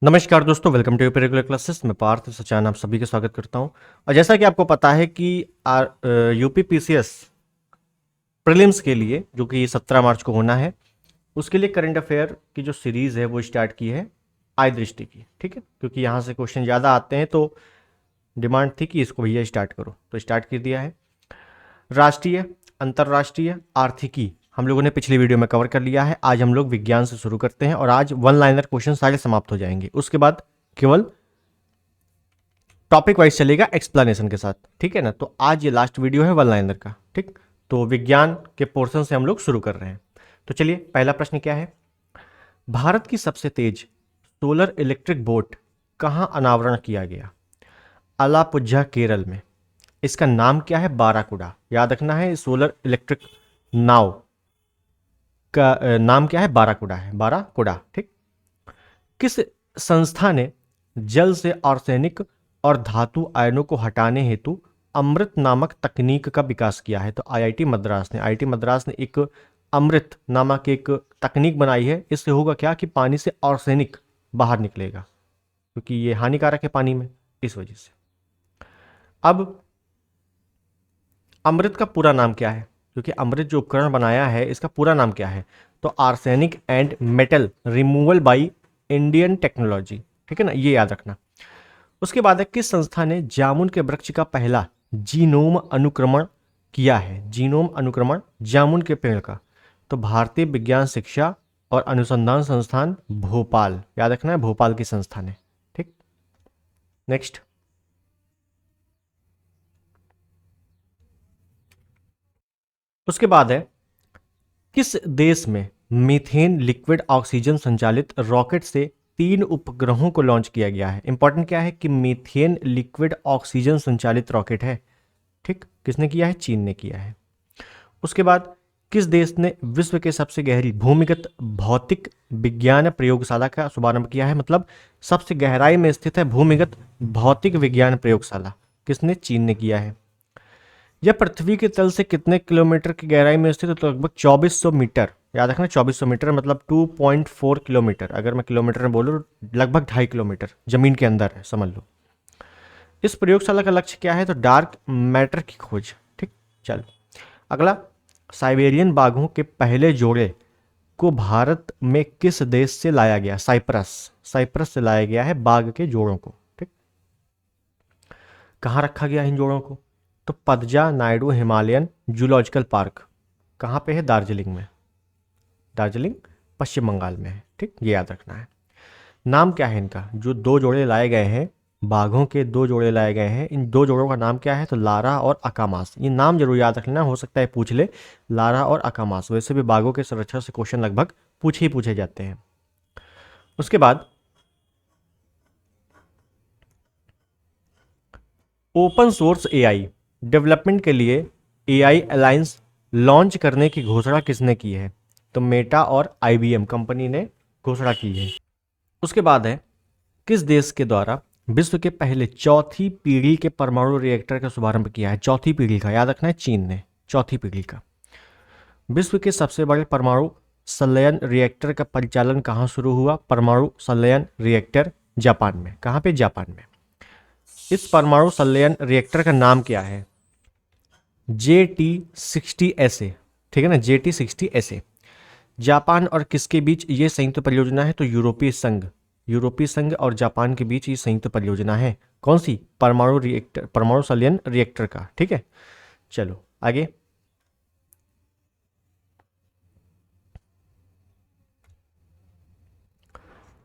नमस्कार दोस्तों, welcome to regular classes. मैं पार्थ सचान आप सभी का स्वागत करता हूं। और जैसा कि आपको पता है कि यूपी पीसीएस प्रीलिम्स के लिए जो कि 17 मार्च को होना है, उसके लिए करंट अफेयर की जो सीरीज़ है वो स्टार्ट की है आय दृष्टि की। ठीक है, क्योंकि यहाँ से क्वेश्चन ज़्यादा आते हैं तो डिमांड थी कि इसको भैया स्टार्ट करो, तो स्टार्ट कर दिया है। राष्ट्रीय, अंतर्राष्ट्रीय, आर्थिकी हम लोगों ने पिछली वीडियो में कवर कर लिया है। आज हम लोग विज्ञान से शुरू करते हैं और आज वन लाइनर क्वेश्चन सारे समाप्त हो जाएंगे। उसके बाद केवल टॉपिक वाइज चलेगा एक्सप्लेनेशन के साथ। ठीक है ना, तो आज ये लास्ट वीडियो है वन लाइनर का। ठीक, तो विज्ञान के पोर्शन से हम लोग शुरू कर रहे हैं। तो चलिए, पहला प्रश्न क्या है। भारत की सबसे तेज सोलर इलेक्ट्रिक बोट कहाँ अनावरण किया गया? अलापुझा, केरल में। इसका नाम क्या है? बाराकुडा। याद रखना है, सोलर इलेक्ट्रिक नाव का नाम क्या है? बाराकुडा है, बाराकुडा। ठीक। किस संस्था ने जल से आर्सेनिक और धातु आयनों को हटाने हेतु अमृत नामक तकनीक का विकास किया है? तो आईआईटी मद्रास ने। आईआईटी मद्रास ने एक अमृत नामक एक तकनीक बनाई है। इससे होगा क्या कि पानी से आर्सेनिक बाहर निकलेगा, क्योंकि ये हानिकारक है पानी में, इस वजह से। अब अमृत का पूरा नाम क्या है? क्योंकि अमृत जो उपकरण बनाया है इसका पूरा नाम क्या है? तो arsenic and metal removal by Indian technology. ठीक है ना, ये याद रखना। उसके बाद है, किस संस्था ने जामुन के वृक्ष का पहला जीनोम अनुक्रमण किया है? जीनोम अनुक्रमण जामुन के पेड़ का। तो भारतीय विज्ञान शिक्षा और अनुसंधान संस्थान भोपाल। याद रखना है, भोपाल की संस्था ने। ठीक, नेक्स्ट। उसके बाद है, किस देश में मीथेन लिक्विड ऑक्सीजन संचालित रॉकेट से 3 उपग्रहों को लॉन्च किया गया है? इंपॉर्टेंट क्या है कि मीथेन लिक्विड ऑक्सीजन संचालित रॉकेट है। ठीक, किसने किया है? चीन ने किया है। उसके बाद, किस देश ने विश्व के सबसे गहरी भूमिगत भौतिक विज्ञान प्रयोगशाला का शुभारंभ किया है? मतलब सबसे गहराई में स्थित है भूमिगत भौतिक विज्ञान प्रयोगशाला। किसने? चीन ने किया है। यह पृथ्वी के तल से कितने किलोमीटर की गहराई में स्थित है? तो लगभग 2400 मीटर। याद रखना, 2400 मीटर मतलब 2.4 किलोमीटर। अगर मैं किलोमीटर में बोलूँ, लगभग 2.5 किलोमीटर जमीन के अंदर है, समझ लो। इस प्रयोगशाला का लक्ष्य क्या है? तो डार्क मैटर की खोज। ठीक, चलो अगला। साइबेरियन बाघों के पहले जोड़े को भारत में किस देश से लाया गया? साइप्रस। साइप्रस से लाया गया है बाघ के जोड़ों को। ठीक, कहाँ रखा गया इन जोड़ों को? तो पदजा नायडू हिमालयन जूलॉजिकल पार्क। कहाँ पे है? दार्जिलिंग में। दार्जिलिंग पश्चिम बंगाल में है। ठीक, ये याद रखना है। नाम क्या है इनका? जो 2 जोड़े लाए गए हैं, बाघों के 2 जोड़े लाए गए हैं, इन 2 जोड़ों का नाम क्या है? तो लारा और अकामास। ये नाम जरूर याद रखना, हो सकता है पूछ ले, लारा और अकामास। वैसे भी बाघों के संरक्षण से क्वेश्चन लगभग पूछे ही पूछे जाते हैं। उसके बाद, ओपन सोर्स एआई डेवलपमेंट के लिए एआई अलायंस लॉन्च करने की घोषणा किसने की है? तो मेटा और आईबीएम कंपनी ने घोषणा की है। उसके बाद है, किस देश के द्वारा विश्व के पहले चौथी पीढ़ी के परमाणु रिएक्टर का शुभारंभ किया है? चौथी पीढ़ी का, याद रखना है, चीन ने। चौथी पीढ़ी का। विश्व के सबसे बड़े परमाणु संलयन रिएक्टर का परिचालन कहाँ शुरू हुआ? परमाणु संलयन रिएक्टर जापान में। कहाँ पे? जापान में। इस परमाणु संलयन रिएक्टर का नाम क्या है? JT60SA। ठीक है ना, JT60SA। जापान और किसके बीच ये संयुक्त परियोजना है? तो यूरोपीय संघ। यूरोपीय संघ और जापान के बीच ये संयुक्त परियोजना है। कौन सी? परमाणु रिएक्टर, परमाणु संलयन रिएक्टर का। ठीक है, चलो आगे।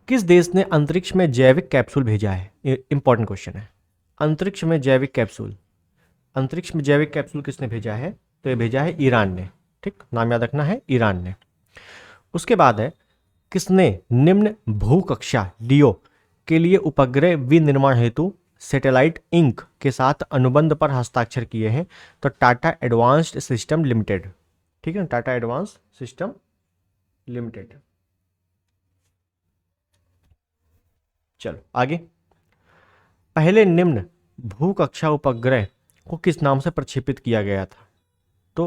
किस देश ने अंतरिक्ष में जैविक कैप्सूल भेजा है? इंपॉर्टेंट क्वेश्चन है। अंतरिक्ष में जैविक कैप्सूल, अंतरिक्ष में जैविक कैप्सूल किसने भेजा है? तो ये भेजा है ईरान ने। ठीक, नाम याद रखना है, ईरान ने। उसके बाद है, किसने निम्न भूकक्षा डीओ के लिए उपग्रह विनिर्माण हेतु सैटेलाइट इंक के साथ अनुबंध पर हस्ताक्षर किए हैं? तो टाटा एडवांस्ड सिस्टम लिमिटेड। ठीक है ना, टाटा एडवांस सिस्टम लिमिटेड। चलो आगे। पहले निम्न भूकक्षा उपग्रह को किस नाम से प्रक्षेपित किया गया था? तो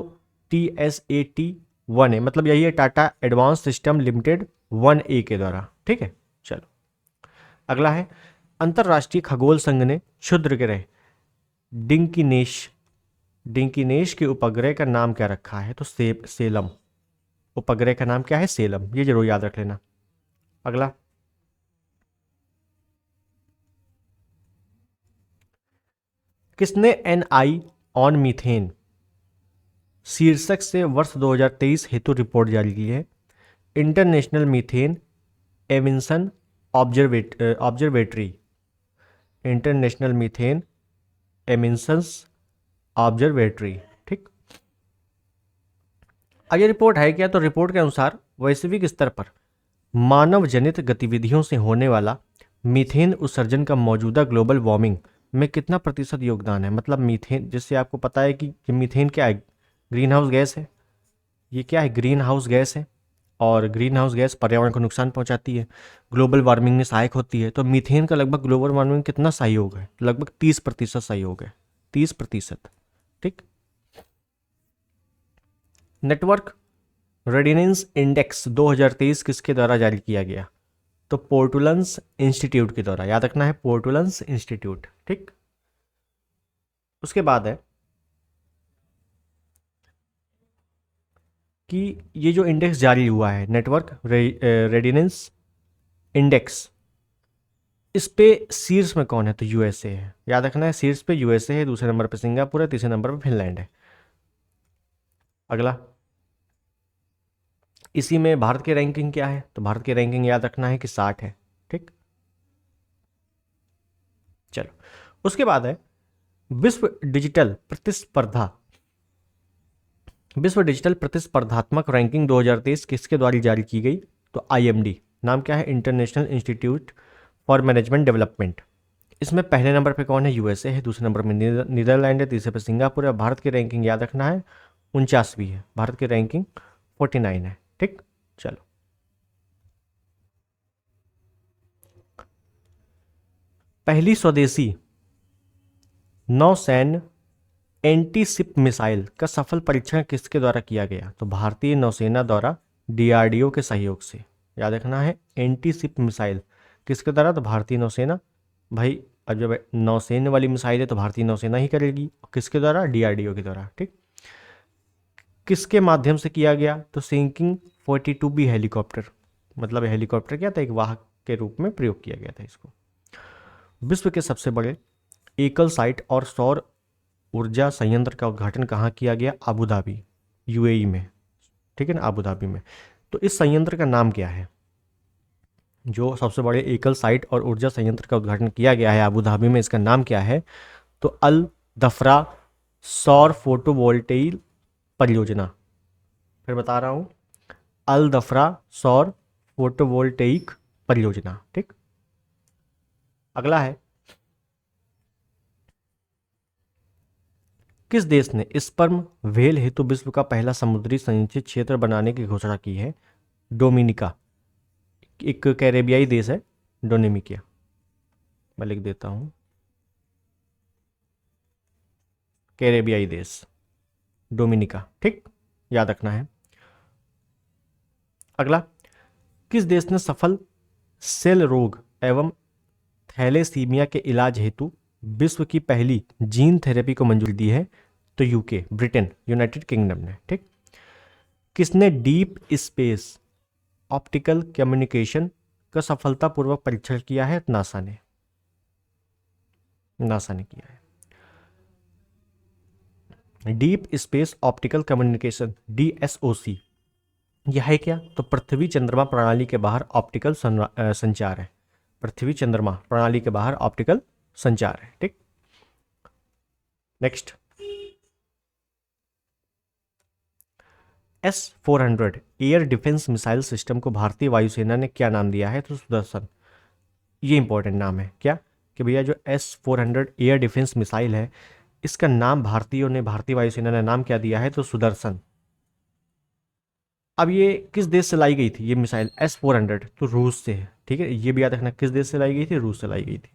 TSAT-1A, मतलब यही है, Tata advance system limited 1A के द्वारा। ठीक है, चलो अगला है अंतरराष्ट्रीय खगोल संघ ने क्षुद्र ग्रह डिंकिनेश डिंकिनेश के उपग्रह का नाम क्या रखा है? तो सेलम। उपग्रह का नाम क्या है? सेलम। ये जरूर याद रख लेना। अगला, किसने एनआई ऑन मीथेन शीर्षक से वर्ष 2023 हेतु रिपोर्ट जारी की है? International methane emission observatory. International methane emissions observatory. ठीक। अब ये रिपोर्ट है क्या? तो रिपोर्ट के अनुसार वैश्विक स्तर पर मानव जनित गतिविधियों से होने वाला मीथेन उत्सर्जन का मौजूदा ग्लोबल वार्मिंग में कितना प्रतिशत योगदान है? मतलब मीथेन, जिससे आपको पता है कि मीथेन क्या है? ग्रीन हाउस गैस है। ये क्या है? ग्रीन हाउस गैस है। और ग्रीन हाउस गैस पर्यावरण को नुकसान पहुंचाती है, ग्लोबल वार्मिंग में सहायक होती है। तो मीथेन का लगभग ग्लोबल वार्मिंग में कितना सहयोग है? लगभग 30% सहयोग है। 30%। ठीक। नेटवर्क रेडिनेंस इंडेक्स 2023 किसके द्वारा जारी किया गया? तो पोर्टुलन्स इंस्टीट्यूट के द्वारा। याद रखना है, पोर्टुलन्स इंस्टीट्यूट। ठीक। उसके बाद है कि ये जो इंडेक्स जारी हुआ है, नेटवर्क रेडिनेंस इंडेक्स, इस पे शीर्ष में कौन है? तो यूएसए है। याद रखना है, शीर्ष पे यूएसए है, दूसरे नंबर पे सिंगापुर है, तीसरे नंबर पे फिनलैंड है। अगला, इसी में भारत की रैंकिंग क्या है? तो भारत की रैंकिंग याद रखना है कि 60 है। ठीक। चलो, उसके बाद है विश्व डिजिटल प्रतिस्पर्धा विश्व डिजिटल प्रतिस्पर्धात्मक रैंकिंग 2023 किसके द्वारा जारी की गई? तो आईएमडी। नाम क्या है? International Institute for management development. इसमें पहले नंबर पे कौन है? यूएसए है, दूसरे नंबर में नीदरलैंड है, तीसरे पे सिंगापुर है। भारत की रैंकिंग याद रखना है 49वीं है। भारत की रैंकिंग 49 है। ठीक। चलो, पहली स्वदेशी नौसैन्य एंटी शिप मिसाइल का सफल परीक्षण किसके द्वारा किया गया? तो भारतीय नौसेना द्वारा, डीआरडीओ के सहयोग से। याद रखना है, एंटी शिप मिसाइल किसके द्वारा? तो भारतीय नौसेना। भाई, अब जब नौसेना वाली मिसाइल है तो भारतीय नौसेना ही करेगी। किसके द्वारा? डीआरडीओ के द्वारा। ठीक। किसके माध्यम से किया गया? तो सिंकिंग 42B हेलीकॉप्टर। मतलब हेलीकॉप्टर क्या था? एक वाहक के रूप में प्रयोग किया गया था इसको। विश्व के सबसे बड़े एकल साइट और सौर ऊर्जा संयंत्र का उद्घाटन कहाँ किया गया? अबू धाबी, यूएई में। ठीक है ना, अबू धाबी में। तो इस संयंत्र का नाम क्या है? जो सबसे बड़े एकल साइट और ऊर्जा संयंत्र का उद्घाटन किया गया है अबू धाबी में, इसका नाम क्या है? तो अल दफरा सौर फोटोवोल्टेइक परियोजना। फिर बता रहा हूं, अल दफरा सौर फोटोवोल्टेइक परियोजना। ठीक। अगला है, किस देश ने स्पर्म व्हेल हेतु विश्व का पहला समुद्री संरक्षित क्षेत्र बनाने की घोषणा की है? डोमिनिका, एक कैरेबियाई देश है, डोमिनिका। मैं लिख देता हूं, कैरेबियाई देश डोमिनिका। ठीक, याद रखना है। अगला, किस देश ने सफल सेल रोग एवं थैलेसीमिया के इलाज हेतु विश्व की पहली जीन थेरेपी को मंजूरी दी है? तो यूके, ब्रिटेन, यूनाइटेड किंगडम ने। ठीक। किसने डीप स्पेस ऑप्टिकल कम्युनिकेशन का सफलतापूर्वक परीक्षण किया है? नासा ने। नासा ने किया है। डीप स्पेस ऑप्टिकल कम्युनिकेशन, डीएसओसी, यह है क्या? तो पृथ्वी चंद्रमा प्रणाली के बाहर ऑप्टिकल संचार है। पृथ्वी चंद्रमा प्रणाली के बाहर ऑप्टिकल संचार है। ठीक। Next, S-400 air defence missile system को भारतीय वायुसेना ने क्या नाम दिया है? तो सुदर्शन। ये इंपॉर्टेंट नाम है क्या? कि भैया जो S-400 एयर डिफेंस मिसाइल है, इसका नाम भारतीय वायुसेना ने नाम क्या दिया है? तो सुदर्शन। अब ये किस देश से लाई गई थी ये मिसाइल S-400? तो रूस से है। ठीक है, ये भी याद रखना, किस देश से लाई गई थी? रूस से लाई गई थी।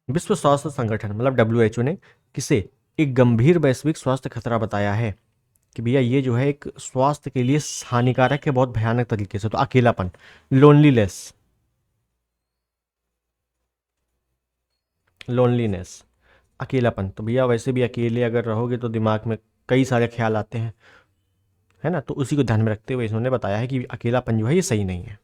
विश्व स्वास्थ्य संगठन मतलब WHO ने किसे एक गंभीर वैश्विक स्वास्थ्य खतरा बताया है? कि भैया ये जो है एक स्वास्थ्य के लिए हानिकारक है बहुत भयानक तरीके से। तो अकेलापन, लोनलीनेस। लोनलीनेस, अकेलापन। तो भैया वैसे भी अकेले अगर रहोगे तो दिमाग में कई सारे ख्याल आते हैं, है ना, तो उसी को ध्यान में रखते हुए इन्होंने बताया है कि अकेलापन जो है ये सही नहीं है।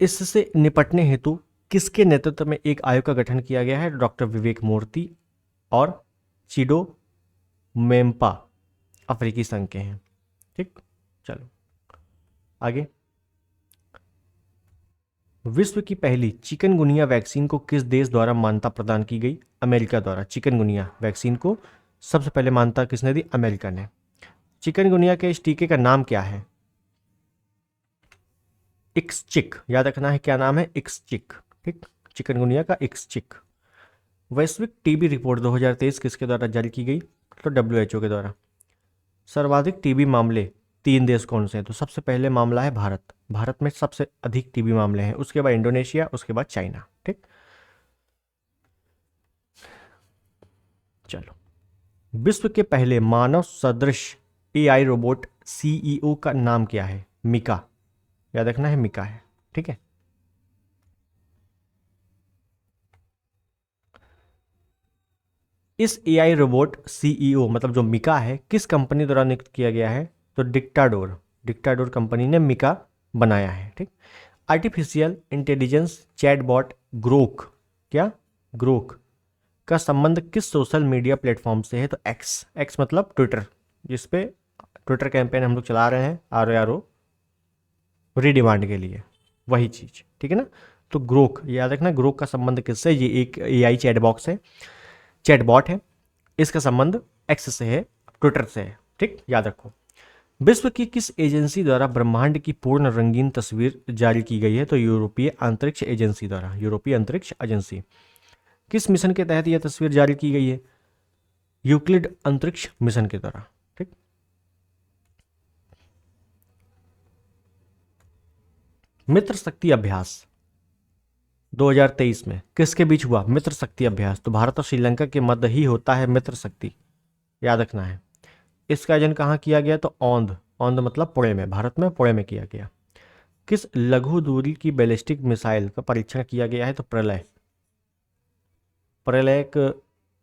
इससे निपटने हेतु किसके नेतृत्व में एक आयोग का गठन किया गया है? डॉक्टर विवेक मूर्ति और चिडो मेम्पा अफ्रीकी संघ के हैं। ठीक, चलो आगे। विश्व की पहली चिकनगुनिया वैक्सीन को किस देश द्वारा मान्यता प्रदान की गई? अमेरिका द्वारा। चिकनगुनिया वैक्सीन को सबसे पहले मान्यता किसने दी? अमेरिका ने। चिकनगुनिया के इस टीके का नाम क्या है? इक्सचिक, याद रखना है क्या नाम है? इक्सचिक। ठीक, चिकनगुनिया का इक्सचिक। वैश्विक टीबी रिपोर्ट 2023 किसके द्वारा जारी की गई? तो WHO के द्वारा। सर्वाधिक टीबी मामले 3 देश कौन से हैं? तो सबसे पहले मामला है भारत। भारत में सबसे अधिक टीबी मामले हैं, उसके बाद इंडोनेशिया, उसके बाद चाइना। ठीक, चलो। विश्व के पहले मानव सदृश AI रोबोट CEO का नाम क्या है? मिका, याद रखना है मिका है। ठीक है, इस AI रोबोट CEO मतलब जो मिका है किस कंपनी द्वारा नियुक्त किया गया है? तो डिक्टाडोर, डिक्टाडोर कंपनी ने मिका बनाया है। ठीक, आर्टिफिशियल इंटेलिजेंस चैटबॉट ग्रोक, क्या ग्रोक का संबंध किस सोशल मीडिया प्लेटफॉर्म से है? तो एक्स, एक्स मतलब ट्विटर, जिसपे ट्विटर कैंपेन हम लोग चला रहे हैं RO रीडिमांड के लिए, वही चीज। ठीक है ना, तो ग्रोक याद रखना, ग्रोक का संबंध किससे? ये एक AI चैटबॉक्स है, चैटबॉट है, इसका संबंध एक्स से है, ट्विटर से है। ठीक, याद रखो। विश्व की किस एजेंसी द्वारा ब्रह्मांड की पूर्ण रंगीन तस्वीर जारी की गई है? तो यूरोपीय अंतरिक्ष एजेंसी द्वारा। यूरोपीय अंतरिक्ष एजेंसी। किस मिशन के तहत यह तस्वीर जारी की गई है? यूक्लिड अंतरिक्ष मिशन के द्वारा। ठीक, मित्र शक्ति अभ्यास 2023 में किसके बीच हुआ? मित्र शक्ति अभ्यास। तो भारत और श्रीलंका के मध्य ही होता है मित्र शक्ति, याद रखना है। इसका आयोजन कहाँ किया गया? तो औंध, औंध मतलब पुणे में, भारत में पुणे में किया गया। किस लघु दूरी की बैलिस्टिक मिसाइल का परीक्षण किया गया है? तो प्रलय, प्रलय एक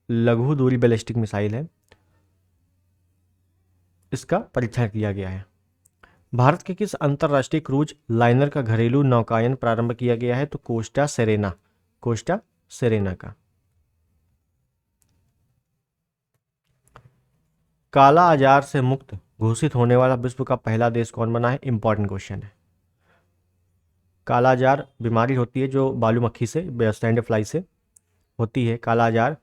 लघु दूरी बैलिस्टिक मिसाइल है, इसका परीक्षण किया गया है। भारत के किस अंतरराष्ट्रीय क्रूज लाइनर का घरेलू नौकायन प्रारंभ किया गया है? तो कोस्टा सेरेना, कोस्टा सेरेना का। काला आजार से मुक्त घोषित होने वाला विश्व का पहला देश कौन बना है? इंपॉर्टेंट क्वेश्चन है। काला आजार बीमारी होती है जो बालू मक्खी से, स्टैंड फ्लाई से होती है काला आजार।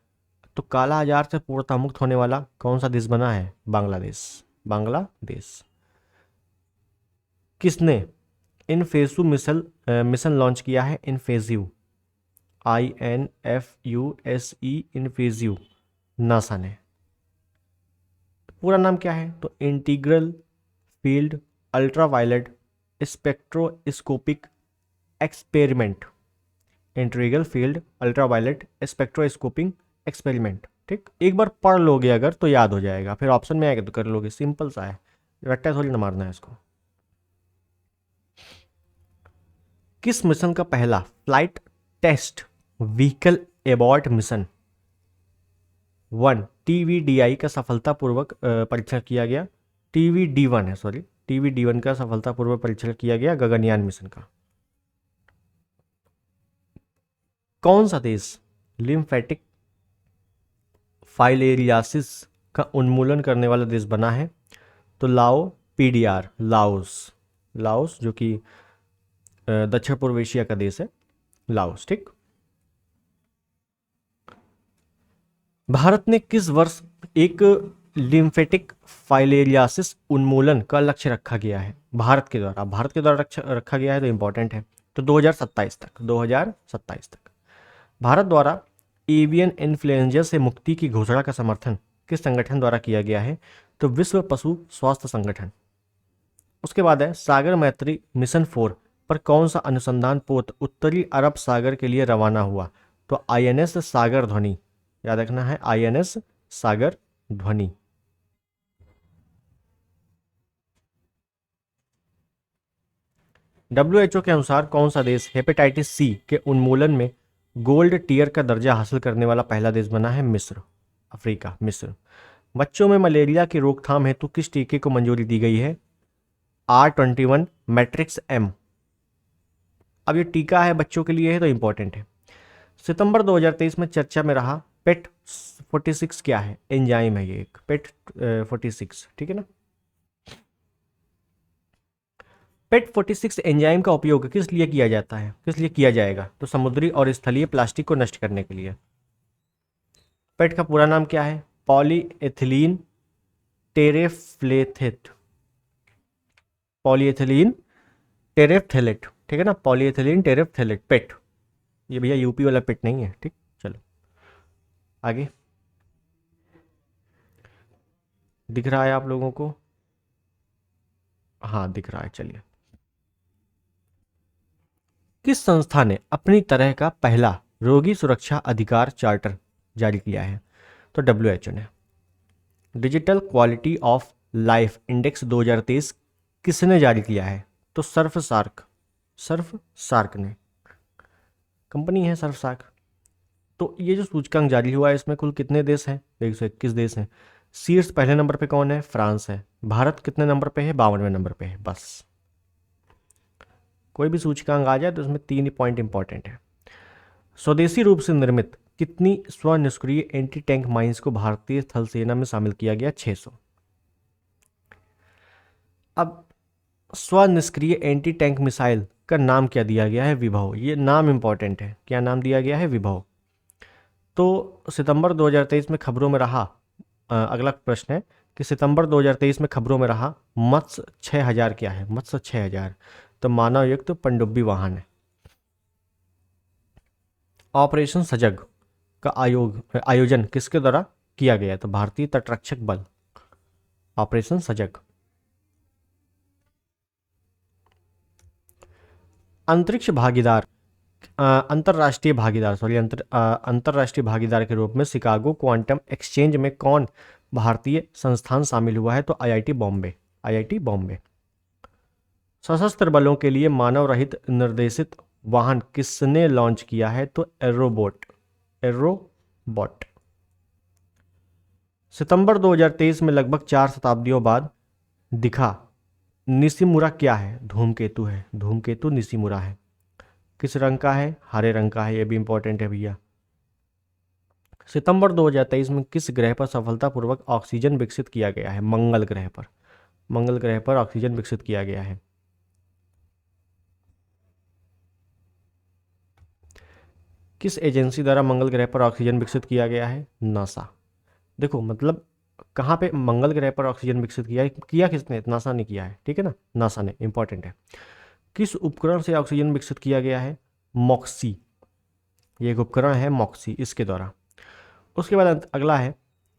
तो काला आजार से पूर्णतः मुक्त होने वाला कौन सा देश बना है? बांग्लादेश, बांग्लादेश। किसने इनफेसु मिशन लॉन्च किया है? इनफेजिव, INFUSE, इनफेजिव, नासा ने। पूरा नाम क्या है? तो integral field ultraviolet spectroscopic experiment, integral field ultraviolet spectroscopic experiment. ठीक, एक बार पढ़ लोगे अगर तो याद हो जाएगा, फिर ऑप्शन में आएगा तो कर लोगे, सिंपल सा है, रट्टा थोड़ी ना मारना है इसको। किस मिशन का पहला flight test vehicle abort mission 1 TVDI का सफलतापूर्वक परीक्षण किया गया? TVD1 है, सॉरी, TVD1 का सफलतापूर्वक परीक्षण किया गया गगनयान मिशन का। कौन सा देश लिम्फेटिक फाइलेरियासिस का उन्मूलन करने वाला देश बना है? तो लाओ PDR, लाओस, लाओस जो कि दक्षिण पूर्व एशिया का देश है, लाओस। ठीक, भारत ने किस वर्ष एक लिम्फेटिक फाइलेरियासिस उन्मूलन का लक्ष्य रखा गया है? भारत के द्वारा, भारत के द्वारा रखा गया है तो इंपॉर्टेंट है। तो 2027 तक, 2027 तक। भारत द्वारा एवियन इन्फ्लुएंजा से मुक्ति की घोषणा का समर्थन किस संगठन द्वारा किया गया है? तो विश्व पशु स्वास्थ्य संगठन। उसके बाद है सागर मैत्री मिशन 4 पर कौन सा अनुसंधान पोत उत्तरी अरब सागर के लिए रवाना हुआ? तो INS सागर ध्वनि, याद रखना है, INS सागर ध्वनि। WHO के अनुसार कौन सा देश हेपेटाइटिस C के उन्मूलन में गोल्ड टीयर का दर्जा हासिल करने वाला पहला देश बना है मिस्र, अफ्रीका, मिस्र। बच्चों में मलेरिया की रोकथाम हेतु किस टीके को मंजूरी दी गई है? R21 matrix M. अब ये टीका है, बच्चों के लिए है तो इंपॉर्टेंट है। सितंबर 2023 में चर्चा में रहा पेट 46 क्या है? एंजाइम है ये एक, पेट 46, ठीक है ना। पेट 46 एंजाइम का उपयोग किस लिए किया जाता है, किस लिए किया जाएगा? तो समुद्री और स्थलीय प्लास्टिक को नष्ट करने के लिए। पेट का पूरा नाम क्या है? पॉलीएथिलीन टेरेफ्लेथेट, पॉलीएथिलीन टेरेफ्थेलेट, ठीक है ना, पॉलीएथिलीन टेरेफ्थेलेट, पेट। ये भैया यूपी वाला पेट नहीं है, ठीक। चलो आगे, दिख रहा है आप लोगों को? हाँ दिख रहा है, चलिए। किस संस्था ने अपनी तरह का पहला रोगी सुरक्षा अधिकार चार्टर जारी किया है? तो WHO ने। Digital quality of life index 2023 किसने जारी किया है? तो सर्फ सार्क, सर्फ सार्क ने, कंपनी है सर्फ सार्क। तो ये जो सूचकांक जारी हुआ है इसमें कुल कितने देश हैं? 121 देश हैं। शीर्ष पहले नंबर पे कौन है? फ्रांस है। भारत कितने नंबर पे है? 52वें नंबर पे है। बस कोई भी सूचकांक आ जाए तो उसमें 3 ही पॉइंट इंपॉर्टेंट है। स्वदेशी रूप से निर्मित कितनी स्वनिष्क्रिय एंटी टैंक माइंस को भारतीय थल सेना में शामिल किया गया? 600। अब स्वनिष्क्रिय एंटी टैंक मिसाइल का नाम क्या दिया गया है? विभव। ये नाम इंपॉर्टेंट है, क्या नाम दिया गया है? विभव। तो सितंबर 2023 में खबरों में रहा, अगला प्रश्न है कि सितंबर 2023 में खबरों में रहा मत्स्य 6000 क्या है? मत्स्य 6000 तो मानव युक्त पनडुब्बी वाहन है। ऑपरेशन सजग का आयोजन किसके द्वारा किया गया? तो भारतीय तटरक्षक बल, ऑपरेशन सजग। अंतरिक्ष भागीदार, अंतरराष्ट्रीय भागीदार, सॉरी, अंतरराष्ट्रीय भागीदार के रूप में शिकागो क्वांटम एक्सचेंज में कौन भारतीय संस्थान शामिल हुआ है? तो IIT बॉम्बे, IIT बॉम्बे। सशस्त्र बलों के लिए मानव रहित निर्देशित वाहन किसने लॉन्च किया है? तो एरोबोट, एरोबॉट। सितंबर 2023 में लगभग 4 शताब्दियों बाद दिखा निशिमुरा क्या है? धूमकेतु है, धूमकेतु निशिमुरा है। किस रंग का है? हरे रंग का है, ये भी इंपॉर्टेंट है भैया। सितंबर 2023 में किस ग्रह पर सफलतापूर्वक ऑक्सीजन विकसित किया गया है? मंगल ग्रह पर, मंगल ग्रह पर ऑक्सीजन विकसित किया गया है। किस एजेंसी द्वारा मंगल ग्रह पर ऑक्सीजन विकसित किया गया है? नासा। देखो मतलब कहाँ पे मंगल ग्रह पर ऑक्सीजन विकसित किया है? किया किसने? नासा ने किया है, ठीक है ना, नासा ने, इंपॉर्टेंट है। किस उपकरण से ऑक्सीजन विकसित किया गया है? मॉक्सी, ये एक उपकरण है मॉक्सी, इसके द्वारा। उसके बाद अगला है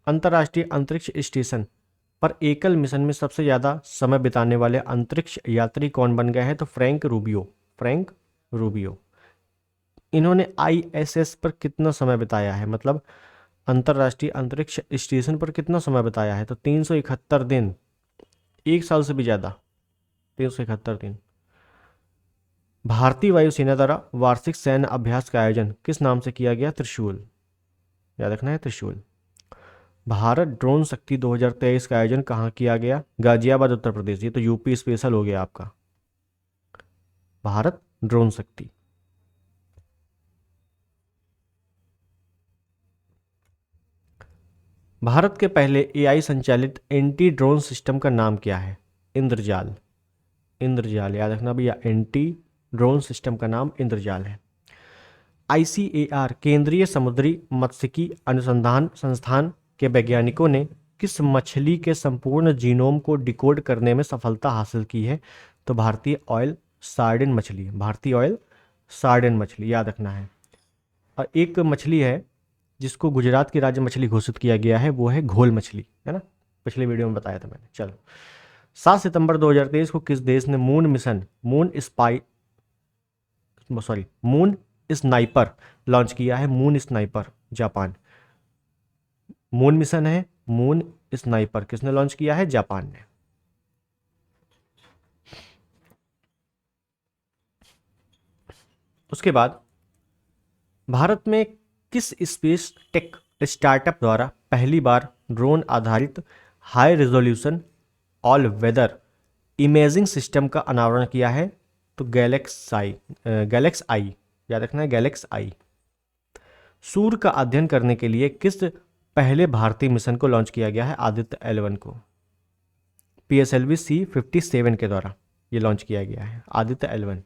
अंतर्राष्ट्रीय अंतरिक्ष स्टेशन पर एकल मिशन में सबसे ज़्यादा समय बिताने वाले अंतरिक्ष यात्री कौन बन गए हैं? तो फ्रैंक रूबियो, फ्रैंक रूबियो। इन्होंने ISS पर कितना समय बिताया है? मतलब अंतर्राष्ट्रीय अंतरिक्ष स्टेशन पर कितना समय बिताया है? तो 371 दिन, एक साल से भी ज़्यादा, 371 दिन। भारतीय वायुसेना द्वारा वार्षिक सैन्य अभ्यास का आयोजन किस नाम से किया गया? त्रिशूल, याद रखना है, त्रिशूल। भारत ड्रोन शक्ति 2023 का आयोजन कहाँ किया गया? गाजियाबाद, उत्तर प्रदेश। ये तो यूपी स्पेशल हो गया आपका, भारत ड्रोन शक्ति। भारत के पहले AI संचालित एंटी ड्रोन सिस्टम का नाम क्या है? इंद्रजाल, इंद्रजाल, याद रखना भैया, एंटी ड्रोन सिस्टम का नाम इंद्रजाल है। ICAR केंद्रीय समुद्री मत्स्यिकी अनुसंधान संस्थान के वैज्ञानिकों ने किस मछली के संपूर्ण जीनोम को डिकोड करने में सफलता हासिल की है? तो भारतीय ऑयल सार्डिन मछली, भारतीय ऑयल सार्डिन मछली, याद रखना है। और एक मछली है जिसको गुजरात की राज्य मछली घोषित किया गया है, वो है घोल मछली, है ना, पिछले वीडियो में बताया था मैंने। चलो, 7 सितंबर 2023 को किस देश ने moon mission, moon sniper launch किया है? Moon sniper, Japan. Moon mission है, मून स्नाइपर किसने लॉन्च किया है? जापान ने। उसके बाद भारत में किस स्पेस टेक स्टार्टअप द्वारा पहली बार ड्रोन आधारित high resolution all weather imaging system का अनावरण किया है? तो गैलेक्स आई, याद रखना है, गैलेक्स आई। सूर्य का अध्ययन करने के लिए किस पहले भारतीय मिशन को लॉन्च किया गया है? आदित्य L1 को PSLV C-57 के द्वारा ये लॉन्च किया गया है, आदित्य L1।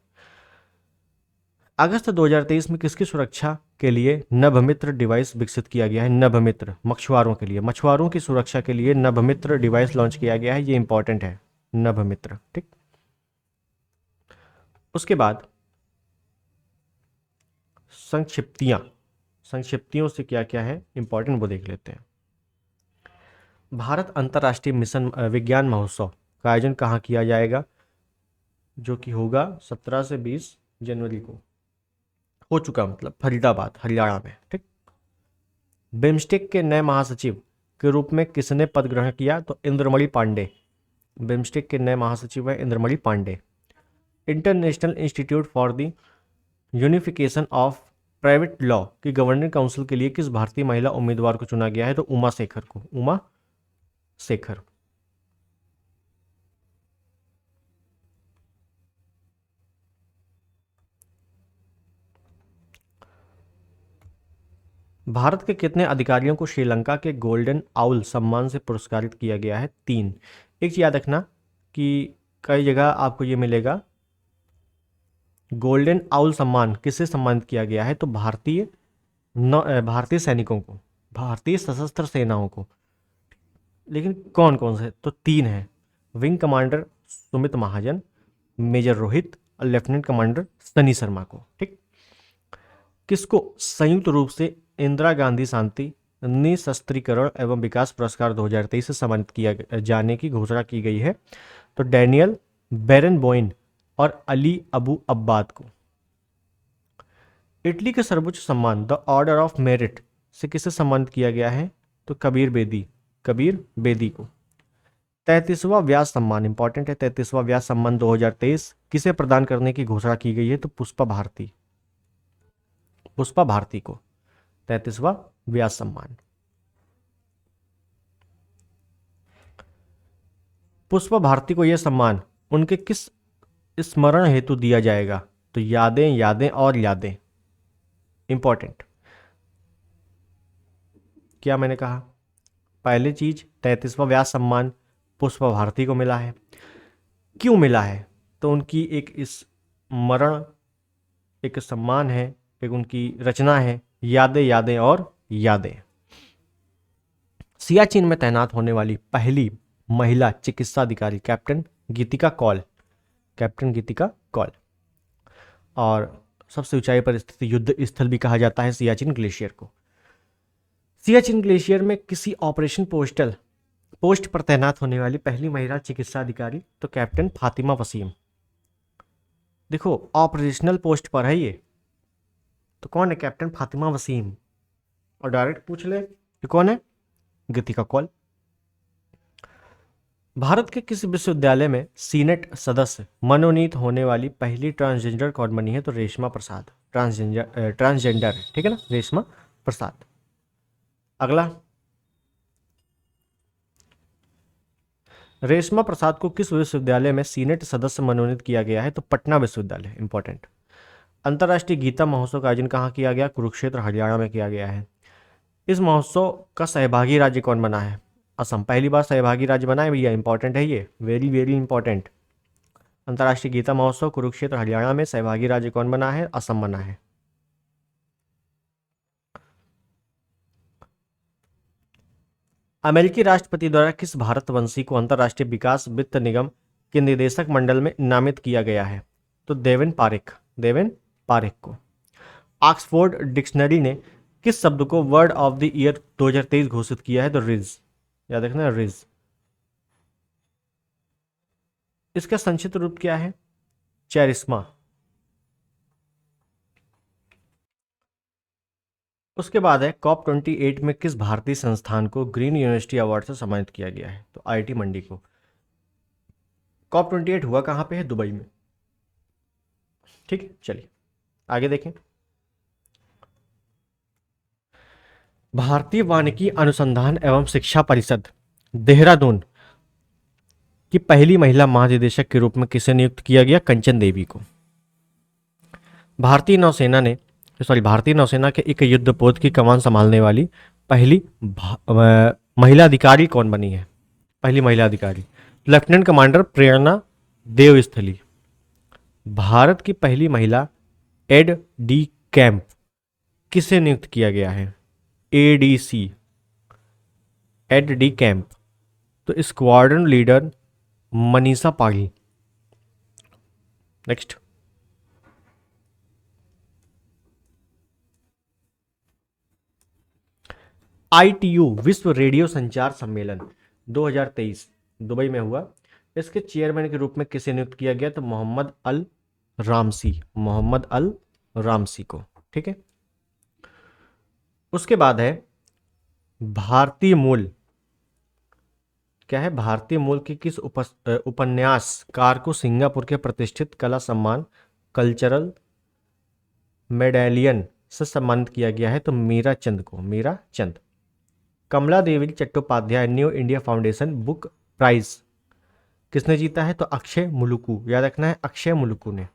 अगस्त 2023 में किसकी सुरक्षा के लिए नभमित्र डिवाइस विकसित किया गया है? नभमित्र, मछुआरों के लिए, मछुआरों की सुरक्षा के लिए नभमित्र डिवाइस लॉन्च किया गया है, ये इंपॉर्टेंट है, नभमित्र। ठीक, उसके बाद संक्षिप्तियों से क्या क्या है इंपॉर्टेंट वो देख लेते हैं। भारत अंतर्राष्ट्रीय मिशन विज्ञान महोत्सव का आयोजन कहाँ किया जाएगा? जो कि होगा 17 से 20 जनवरी को, हो चुका, मतलब फरीदाबाद हरियाणा में। ठीक, बिम्स्टेक के नए महासचिव के रूप में किसने पद ग्रहण किया? तो इंद्रमणि पांडे। बिम्स्टेक के नए महासचिव हैं Indramani Pandey. International Institute for the Unification of Private Law की गवर्निंग काउंसिल के लिए किस भारतीय महिला उम्मीदवार को चुना गया है? तो उमा शेखर को, उमा शेखर। भारत के कितने अधिकारियों को श्रीलंका के गोल्डन आउल सम्मान से पुरस्कारित किया गया है? 3। एक चीज याद रखना कि कई जगह आपको ये मिलेगा, गोल्डन आउल सम्मान किससे सम्मानित किया गया है? तो भारतीय सैनिकों को, भारतीय सशस्त्र सेनाओं को। लेकिन कौन कौन से? तो 3 है, विंग कमांडर सुमित महाजन, मेजर रोहित और लेफ्टिनेंट कमांडर सनी शर्मा को। ठीक, किसको संयुक्त रूप से इंदिरा गांधी शांति निशस्त्रीकरण एवं विकास पुरस्कार 2023 से सम्मानित किया जाने की घोषणा की गई है? तो डैनियल बेरनबोइन और अली अबू अब्बाद को। इटली के सर्वोच्च सम्मान द ऑर्डर ऑफ मेरिट से किसे सम्मानित किया गया है? तो कबीर बेदी को। 33वां व्यास सम्मान, इंपॉर्टेंट है, 33वां व्यास सम्मान 2023 किसे प्रदान करने की घोषणा की गई है? तो पुष्पा भारती को 33वां व्यास सम्मान। पुष्पा भारती को यह सम्मान उनके किस स्मरण हेतु दिया जाएगा? तो यादें और यादें, इंपॉर्टेंट। क्या मैंने कहा? पहली चीज 33वां व्यास सम्मान पुष्पा भारती को मिला है। क्यों मिला है? तो उनकी एक स्मरण, एक सम्मान है, एक उनकी रचना है, यादें और यादें। सियाचिन में तैनात होने वाली पहली महिला चिकित्सा अधिकारी कैप्टन गीतिका कौल। और सबसे ऊंचाई पर स्थित युद्ध स्थल भी कहा जाता है सियाचिन ग्लेशियर को। सियाचिन ग्लेशियर में किसी ऑपरेशन पोस्ट पर तैनात होने वाली पहली महिला चिकित्सा अधिकारी? तो कैप्टन फातिमा वसीम। देखो ऑपरेशनल पोस्ट पर है ये, तो कौन है? कैप्टन फातिमा वसीम। और डायरेक्ट पूछ ले कि कौन है? गीतिका कौल। भारत के किस विश्वविद्यालय में सीनेट सदस्य मनोनीत होने वाली पहली ट्रांसजेंडर कौन बनी है? तो रेशमा प्रसाद, ट्रांसजेंडर, ठीक है ना, रेशमा प्रसाद। अगला, रेशमा प्रसाद को किस विश्वविद्यालय में सीनेट सदस्य मनोनीत किया गया है? तो पटना विश्वविद्यालय, इंपॉर्टेंट। अंतर्राष्ट्रीय गीता महोत्सव का आयोजन कहाँ किया गया? कुरुक्षेत्र हरियाणा में किया गया है। इस महोत्सव का सहभागी राज्य कौन बना है? असम पहली बार सहभागी राज्य बना है भैया, इंपॉर्टेंट है ये, वेरी वेरी इंपॉर्टेंट। अंतर्राष्ट्रीय गीता महोत्सव कुरुक्षेत्र हरियाणा में सहभागी राज्य कौन बना है? असम बना है। अमेरिकी राष्ट्रपति द्वारा किस भारतवंशी को अंतर्राष्ट्रीय विकास वित्त निगम के निदेशक मंडल में नामित किया गया है? तो देवेन पारेख को। ऑक्सफोर्ड डिक्शनरी ने किस शब्द को वर्ड ऑफ द ईयर 2023 घोषित किया है? तो रिज, याद रखना रिज। इसका संक्षिप्त रूप क्या है? चेरिस्मा। उसके बाद है COP28 में किस भारतीय संस्थान को ग्रीन यूनिवर्सिटी अवार्ड से सम्मानित किया गया है? तो IIT मंडी को। COP28 हुआ कहां पे है? दुबई में। ठीक है, चलिए आगे देखें। भारतीय वानिकी अनुसंधान एवं शिक्षा परिषद देहरादून की पहली महिला महानिदेशक के रूप में किसे नियुक्त किया गया? कंचन देवी को। भारतीय नौसेना के एक युद्धपोत की कमान संभालने वाली पहली महिला अधिकारी कौन बनी है? पहली महिला अधिकारी लेफ्टिनेंट कमांडर प्रेरणा देवस्थली। भारत की पहली महिला एड डी कैंप किसे नियुक्त किया गया है? ADC Ed D camp. तो squadron leader Manisha Pagi. Next, ITU विश्व रेडियो संचार सम्मेलन 2023 दुबई में हुआ। इसके चेयरमैन के रूप में किसे नियुक्त किया गया? तो मोहम्मद अल रामसी को। ठीक है, उसके बाद है भारतीय मूल। क्या है? भारतीय मूल के किस उपन्यासकार को सिंगापुर के प्रतिष्ठित कला सम्मान कल्चरल मेडालियन से सम्मानित किया गया है? तो मीरा चंद को। Meera Chand. Kamala Devi Chattopadhyay new India foundation book prize किसने जीता है? तो अक्षय मुलुकू। याद रखना है, अक्षय मुलुकू ने।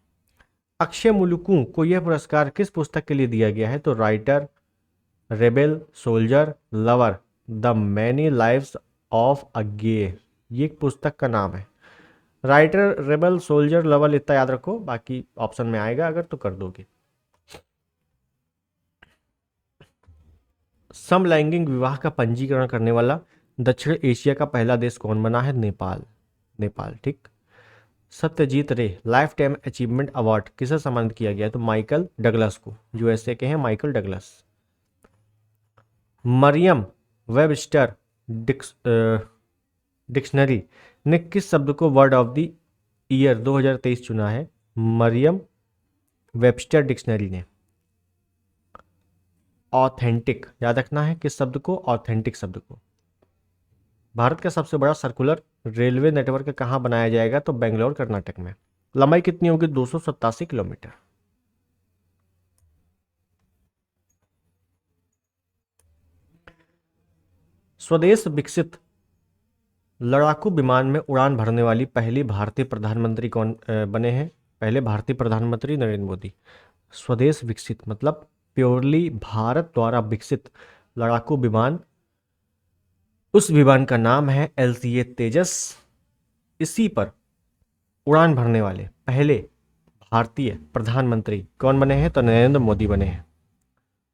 अक्षय मुलुकू को यह पुरस्कार किस पुस्तक के लिए दिया गया है? तो writer, rebel, soldier, lover, the many lives of a gay, ये एक पुस्तक का नाम है। राइटर, रेबेल, सोल्जर, लवर इतना याद रखो, बाकी ऑप्शन में आएगा अगर तो कर दोगे। समलैंगिक विवाह का पंजीकरण करने वाला दक्षिण एशिया का पहला देश कौन बना है? नेपाल। ठीक। सत्यजीत रे लाइफ टाइम अचीवमेंट अवार्ड किसे सम्मानित किया गया? तो माइकल डगलस को। यूएसए के हैं Michael Douglas. Merriam Webster dictionary ने किस शब्द को वर्ड ऑफ द ईयर 2023 चुना है? मरियम वेबस्टर डिक्शनरी ने ऑथेंटिक। याद रखना है किस शब्द को? ऑथेंटिक शब्द को। भारत का सबसे बड़ा सर्कुलर रेलवे नेटवर्क कहाँ बनाया जाएगा? तो बेंगलोर कर्नाटक में। लंबाई कितनी होगी? 287 किलोमीटर। स्वदेश विकसित लड़ाकू विमान में उड़ान भरने वाली पहली भारतीय प्रधानमंत्री कौन बने हैं? पहले भारतीय प्रधानमंत्री नरेंद्र मोदी। स्वदेश विकसित मतलब प्योरली भारत द्वारा विकसित लड़ाकू विमान, उस विमान का नाम है LCA तेजस। इसी पर उड़ान भरने वाले पहले भारतीय प्रधानमंत्री कौन बने हैं? तो नरेंद्र मोदी बने हैं।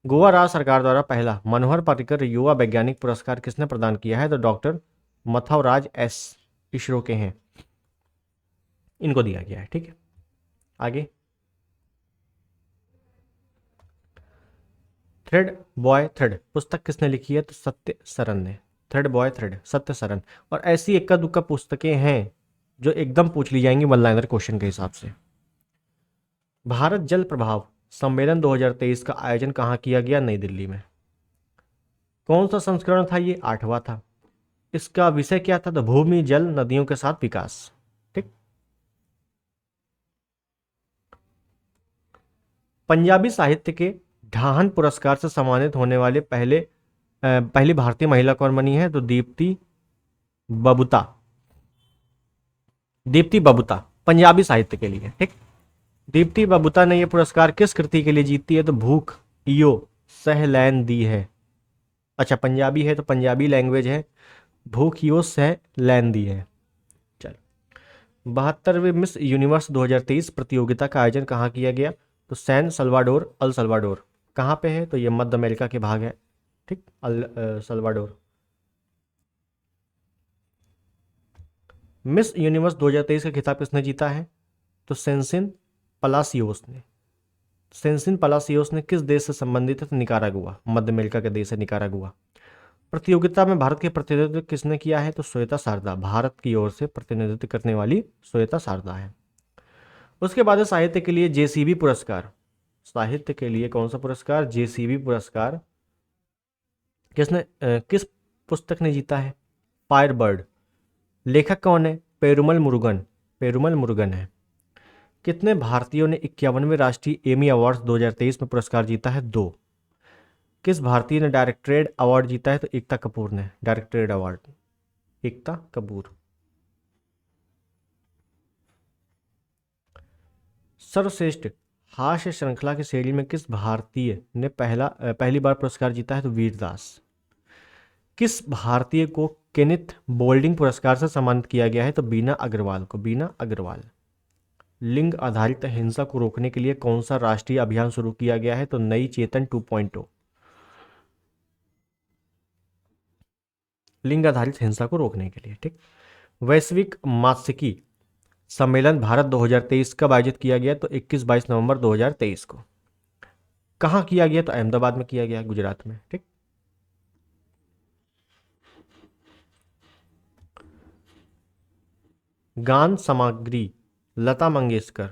गोवा राज्य सरकार द्वारा पहला मनोहर पर्रिकर युवा वैज्ञानिक पुरस्कार किसने प्रदान किया है? तो डॉक्टर मथवराज एस, इसरो के हैं, इनको दिया गया है। ठीक है, आगे। थ्रेड बॉय थ्रेड पुस्तक किसने लिखी है? तो सत्य सरन ने। थ्रेड बॉय थ्रेड, सत्य सरन। और ऐसी इक्का दुक्का पुस्तकें हैं जो एकदम पूछ ली जाएंगी वन लाइनर क्वेश्चन के हिसाब से। भारत जल प्रभाव सम्मेलन 2023 का आयोजन कहाँ किया गया? नई दिल्ली में। कौन सा संस्करण था ये? 8वां था। इसका विषय क्या था? तो भूमि, जल, नदियों के साथ विकास। ठीक। पंजाबी साहित्य के ढाहन पुरस्कार से सम्मानित होने वाले पहली भारतीय महिला कौन बनी है? तो दीप्ति बबूता पंजाबी साहित्य के लिए। ठीक। दीप्ति बबूता ने यह पुरस्कार किस कृति के लिए जीती है? तो भूख इयो सह लैन दी है। अच्छा, पंजाबी है तो पंजाबी लैंग्वेज है। भूख इयो सह लैन दी है। चल, 72वें मिस यूनिवर्स 2023 प्रतियोगिता का आयोजन कहाँ किया गया? तो सैन सल्वाडोर, अल सल्वाडोर। कहाँ पे है? तो ये मध्य अमेरिका के भाग है। ठीक, अल सल्वाडोर। मिस यूनिवर्स 2023 का खिताब किसने जीता है? तो सेंसिन पलासियोस ने किस देश से संबंधित है? तो निकारागुआ, मध्य अमेरिका के देश है निकारागुआ। प्रतियोगिता में भारत के प्रतिनिधित्व किसने किया है? तो श्वेता शारदा, भारत की ओर से प्रतिनिधित्व करने वाली श्वेता शारदा है। उसके बाद है साहित्य के लिए JCB पुरस्कार। साहित्य के लिए कौन सा पुरस्कार? JCB पुरस्कार किस पुस्तक ने जीता है? फायरबर्ड। लेखक कौन है? पेरुमल मुरुगन है। कितने भारतीयों ने 51वें राष्ट्रीय एमी अवार्ड्स 2023 में पुरस्कार जीता है? 2। किस भारतीय ने डायरेक्टरेट अवार्ड जीता है? तो एकता कपूर ने डायरेक्टरेट अवार्ड, एकता कपूर। सर्वश्रेष्ठ हास्य श्रृंखला की श्रेणी में किस भारतीय ने पहली बार पुरस्कार जीता है? तो वीरदास। किस भारतीय को केनिथ बोल्डिंग पुरस्कार से सम्मानित किया गया है? तो बीना अग्रवाल को, बीना अग्रवाल। लिंग आधारित हिंसा को रोकने के लिए कौन सा राष्ट्रीय अभियान शुरू किया गया है? तो नई चेतन 2.0। लिंग आधारित हिंसा को रोकने के लिए, ठीक। वैश्विक मात्स्यिकी सम्मेलन भारत 2023 कब आयोजित किया गया? तो 21-22 नवंबर 2023 को। कहाँ किया गया? तो अहमदाबाद में किया गया, गुजरात में, ठीक। गान सामग्री लता मंगेशकर,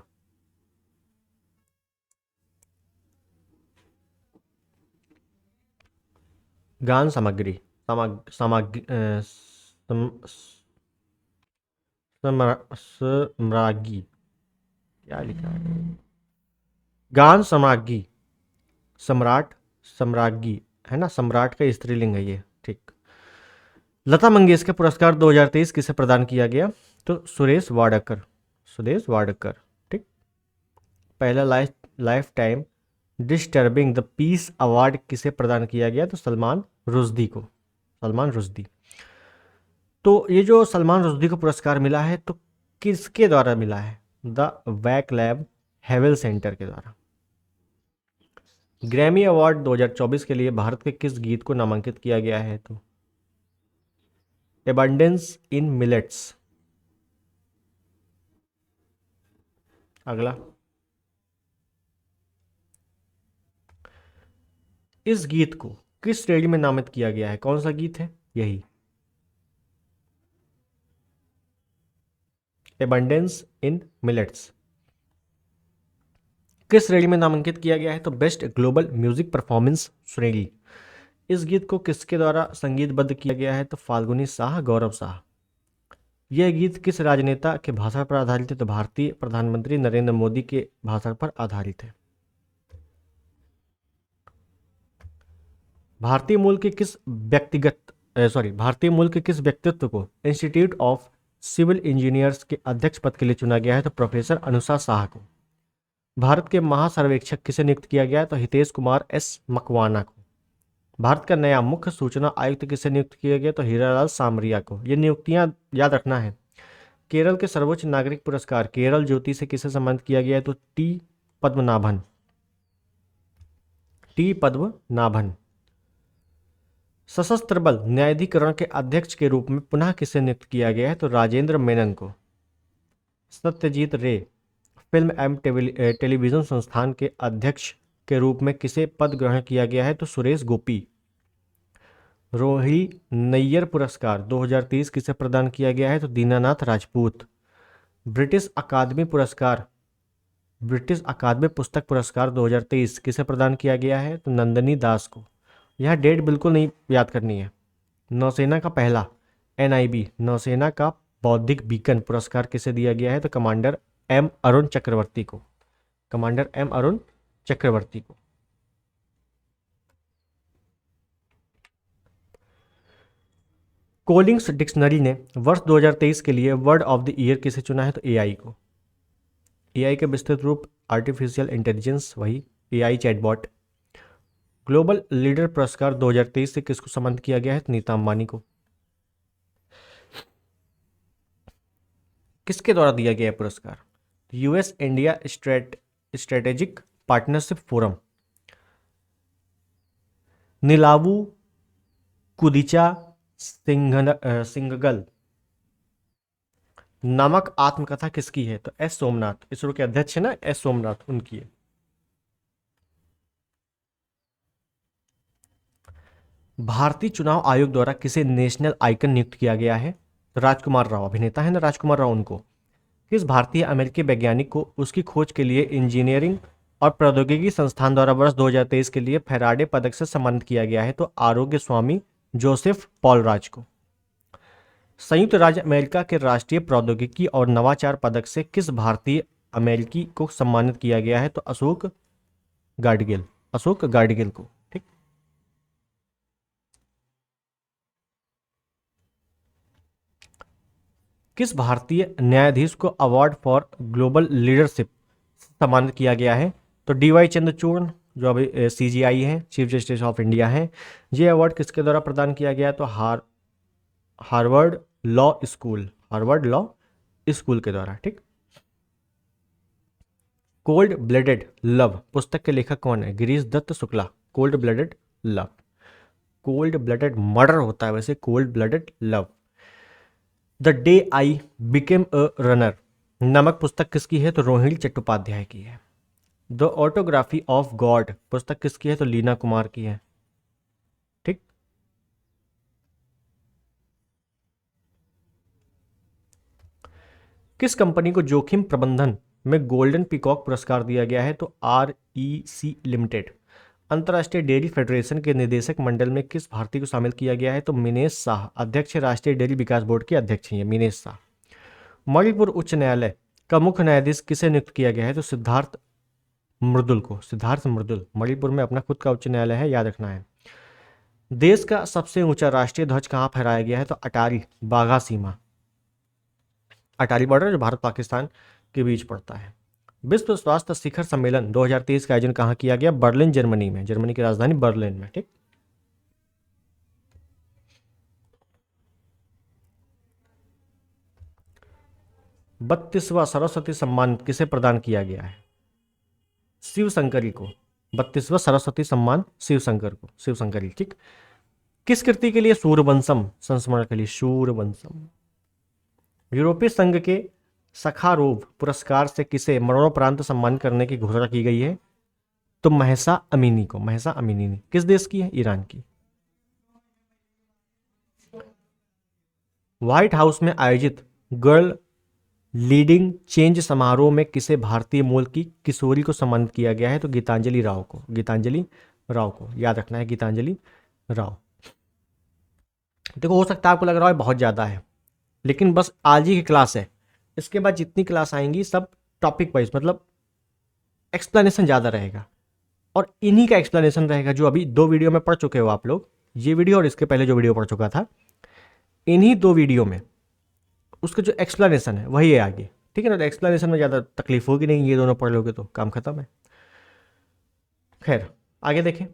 गान सामग्री सामग्री सम्रागी, क्या लिखा है? गान सम्रागी, सम्राट, सम्रागी है ना, सम्राट का स्त्रीलिंग है ये, ठीक। लता मंगेशकर पुरस्कार 2023 किसे प्रदान किया गया? तो सुरेश वाडकर, सुरेश वाडकर, ठीक। पहला life time disturbing the peace award किसे प्रदान किया गया? तो सलमान रुश्दी को, सलमान रुश्दी। तो ये जो सलमान रुश्दी को पुरस्कार मिला है तो किसके द्वारा मिला है? द वैक लैब हेवल सेंटर के द्वारा। ग्रैमी अवार्ड 2024 के लिए भारत के किस गीत को नामांकित किया गया है? तो एबंडेंस इन मिलेट्स। अगला, इस गीत को किस श्रेणी में नामित किया गया है? कौन सा गीत है? यही एबंडेंस इन मिलेट्स। किस श्रेणी में नामांकित किया गया है? तो बेस्ट ग्लोबल म्यूजिक परफॉर्मेंस श्रेणी। इस गीत को किसके द्वारा संगीतबद्ध किया गया है? तो फाल्गुनी शाह, गौरव शाह। यह गीत किस राजनेता के भाषण पर आधारित है? तो भारतीय प्रधानमंत्री नरेंद्र मोदी के भाषण पर आधारित है। भारतीय मूल के किस व्यक्तित्व को इंस्टीट्यूट ऑफ सिविल इंजीनियर्स के अध्यक्ष पद के लिए चुना गया है? तो प्रोफेसर अनुषा शाह को। भारत के महासर्वेक्षक किसे नियुक्त किया गया है? तो हितेश कुमार एस मकवाना को। भारत का नया मुख्य सूचना आयुक्त किसे नियुक्त किया गया? तो हीरालाल सामरिया को। ये नियुक्तियां याद रखना है। केरल के सर्वोच्च नागरिक पुरस्कार केरल ज्योति से किसे सम्मानित किया गया है? तो टी पद्मनाभन, टी पद्मनाभन। सशस्त्र बल न्यायाधिकरण के अध्यक्ष के रूप में पुनः किसे नियुक्त किया गया है? तो राजेंद्र मेनन को। सत्यजीत रे फिल्म एवं टेलीविजन संस्थान के अध्यक्ष के रूप में किसे पद ग्रहण किया गया है? तो सुरेश गोपी। रोहिणी नैयर पुरस्कार 2023 किसे प्रदान किया गया है? तो दीनानाथ राजपूत। ब्रिटिश अकादमी पुस्तक पुरस्कार 2023 किसे प्रदान किया गया है? तो नंदिनी दास को। यह डेट बिल्कुल नहीं याद करनी है। नौसेना का पहला NIB नौसेना का बौद्धिक बीकन पुरस्कार किसे दिया गया है? तो कमांडर M अरुण चक्रवर्ती को, कमांडर M अरुण चक्रवर्ती को। कोलिंग्स डिक्शनरी ने वर्ष 2023 के लिए वर्ड ऑफ द ईयर किसे चुना है? तो AI को। AI के विस्तृत रूप आर्टिफिशियल इंटेलिजेंस, वही AI चैटबॉट। ग्लोबल लीडर पुरस्कार 2023 से किसको सम्मानित किया गया है? तो नीता अंबानी को। किसके द्वारा दिया गया है पुरस्कार? US India strategic partnership forum. Nilavu Kudicha Simhangal नामक आत्मकथा किसकी है? तो S सोमनाथ, इसरो के अध्यक्ष है ना S सोमनाथ, उनकी है। भारतीय चुनाव आयोग द्वारा किसे नेशनल आइकन नियुक्त किया गया है? तो राजकुमार राव, अभिनेता है ना राजकुमार राव, उनको। किस भारतीय अमेरिकी वैज्ञानिक को उसकी खोज के लिए इंजीनियरिंग और प्रौद्योगिकी संस्थान द्वारा वर्ष 2023 के लिए फैराडे पदक से सम्मानित किया गया है? तो आरोग्य स्वामी जोसेफ पॉलराज को। संयुक्त राज्य अमेरिका के राष्ट्रीय प्रौद्योगिकी और नवाचार पदक से किस भारतीय अमेरिकी को सम्मानित किया गया है? तो अशोक गाडगिल, अशोक गाडगिल को, ठीक। किस भारतीय न्यायाधीश को अवार्ड फॉर ग्लोबल लीडरशिप सम्मानित किया गया है? तो डीवाई चंद्रचूड़ जो अभी सीजीआई हैं, चीफ जस्टिस ऑफ इंडिया हैं। ये अवार्ड किसके द्वारा प्रदान किया गया है? तो Harvard law school, Harvard law school के द्वारा। ठीक। कोल्ड ब्लडेड लव पुस्तक के लेखक कौन है? Girish Dutt Shukla. Cold blooded love, cold blooded murder होता है वैसे, cold blooded love. The day I became a runner नामक पुस्तक किसकी है? तो रोहिणी चट्टोपाध्याय की है। द ऑटोग्राफी ऑफ गॉड पुस्तक किसकी है? तो लीना कुमार की है। ठीक। किस कंपनी को जोखिम प्रबंधन में गोल्डन पीकॉक पुरस्कार दिया गया है? तो REC लिमिटेड। अंतर्राष्ट्रीय डेयरी फेडरेशन के निदेशक मंडल में किस भारतीय को शामिल किया गया है? तो मिनेश शाह, अध्यक्ष राष्ट्रीय डेयरी विकास बोर्ड के अध्यक्ष हैं मिनेश शाह। मणिपुर उच्च न्यायालय का मुख्य न्यायाधीश किसे नियुक्त किया गया है? तो सिद्धार्थ मृदुल को, सिद्धार्थ मृदुल। मणिपुर में अपना खुद का उच्च न्यायालय है, याद रखना है। देश का सबसे ऊंचा राष्ट्रीय ध्वज कहाँ फहराया गया है? तो अटारी बाघा सीमा, अटारी बॉर्डर जो भारत पाकिस्तान के बीच पड़ता है। विश्व स्वास्थ्य शिखर सम्मेलन 2023 का आयोजन कहाँ किया गया? बर्लिन जर्मनी में, जर्मनी की राजधानी बर्लिन में। ठीक। बत्तीसवां सरस्वती सम्मान किसे प्रदान किया गया है? शिव शंकरी को। 32वां सरस्वती सम्मान शिव शंकर को, शिव शंकरी। ठीक। किस कृति के लिए सूर्यवंशम संस्मरण के लिए सूर्यवंशम? यूरोपीय संघ के सखारोव पुरस्कार से किसे मरणोपरांत सम्मान करने की घोषणा की गई है? तो महसा अमीनी को, महसा अमीनी ने। किस देश की है? ईरान की। व्हाइट हाउस में आयोजित गर्ल लीडिंग चेंज समारोह में किसे भारतीय मूल की किशोरी को सम्मानित किया गया है? तो गीतांजलि राव को, गीतांजलि राव को, याद रखना है, गीतांजलि राव। देखो हो सकता है आपको लग रहा है बहुत ज़्यादा है, लेकिन बस आज ही की क्लास है, इसके बाद जितनी क्लास आएंगी सब टॉपिक वाइज, मतलब एक्सप्लेनेशन ज़्यादा रहेगा, और इन्हीं का एक्सप्लेनेशन रहेगा जो अभी 2 वीडियो में पढ़ चुके हो आप लोग, ये वीडियो और इसके पहले जो वीडियो पढ़ चुका था, इन्हीं 2 वीडियो में उसका जो एक्सप्लेनेशन है वही है आगे। ठीक है ना? तो एक्सप्लेनेशन में ज़्यादा तकलीफ होगी नहीं, ये दोनों पढ़ लोगे तो काम खत्म है। खैर आगे देखें।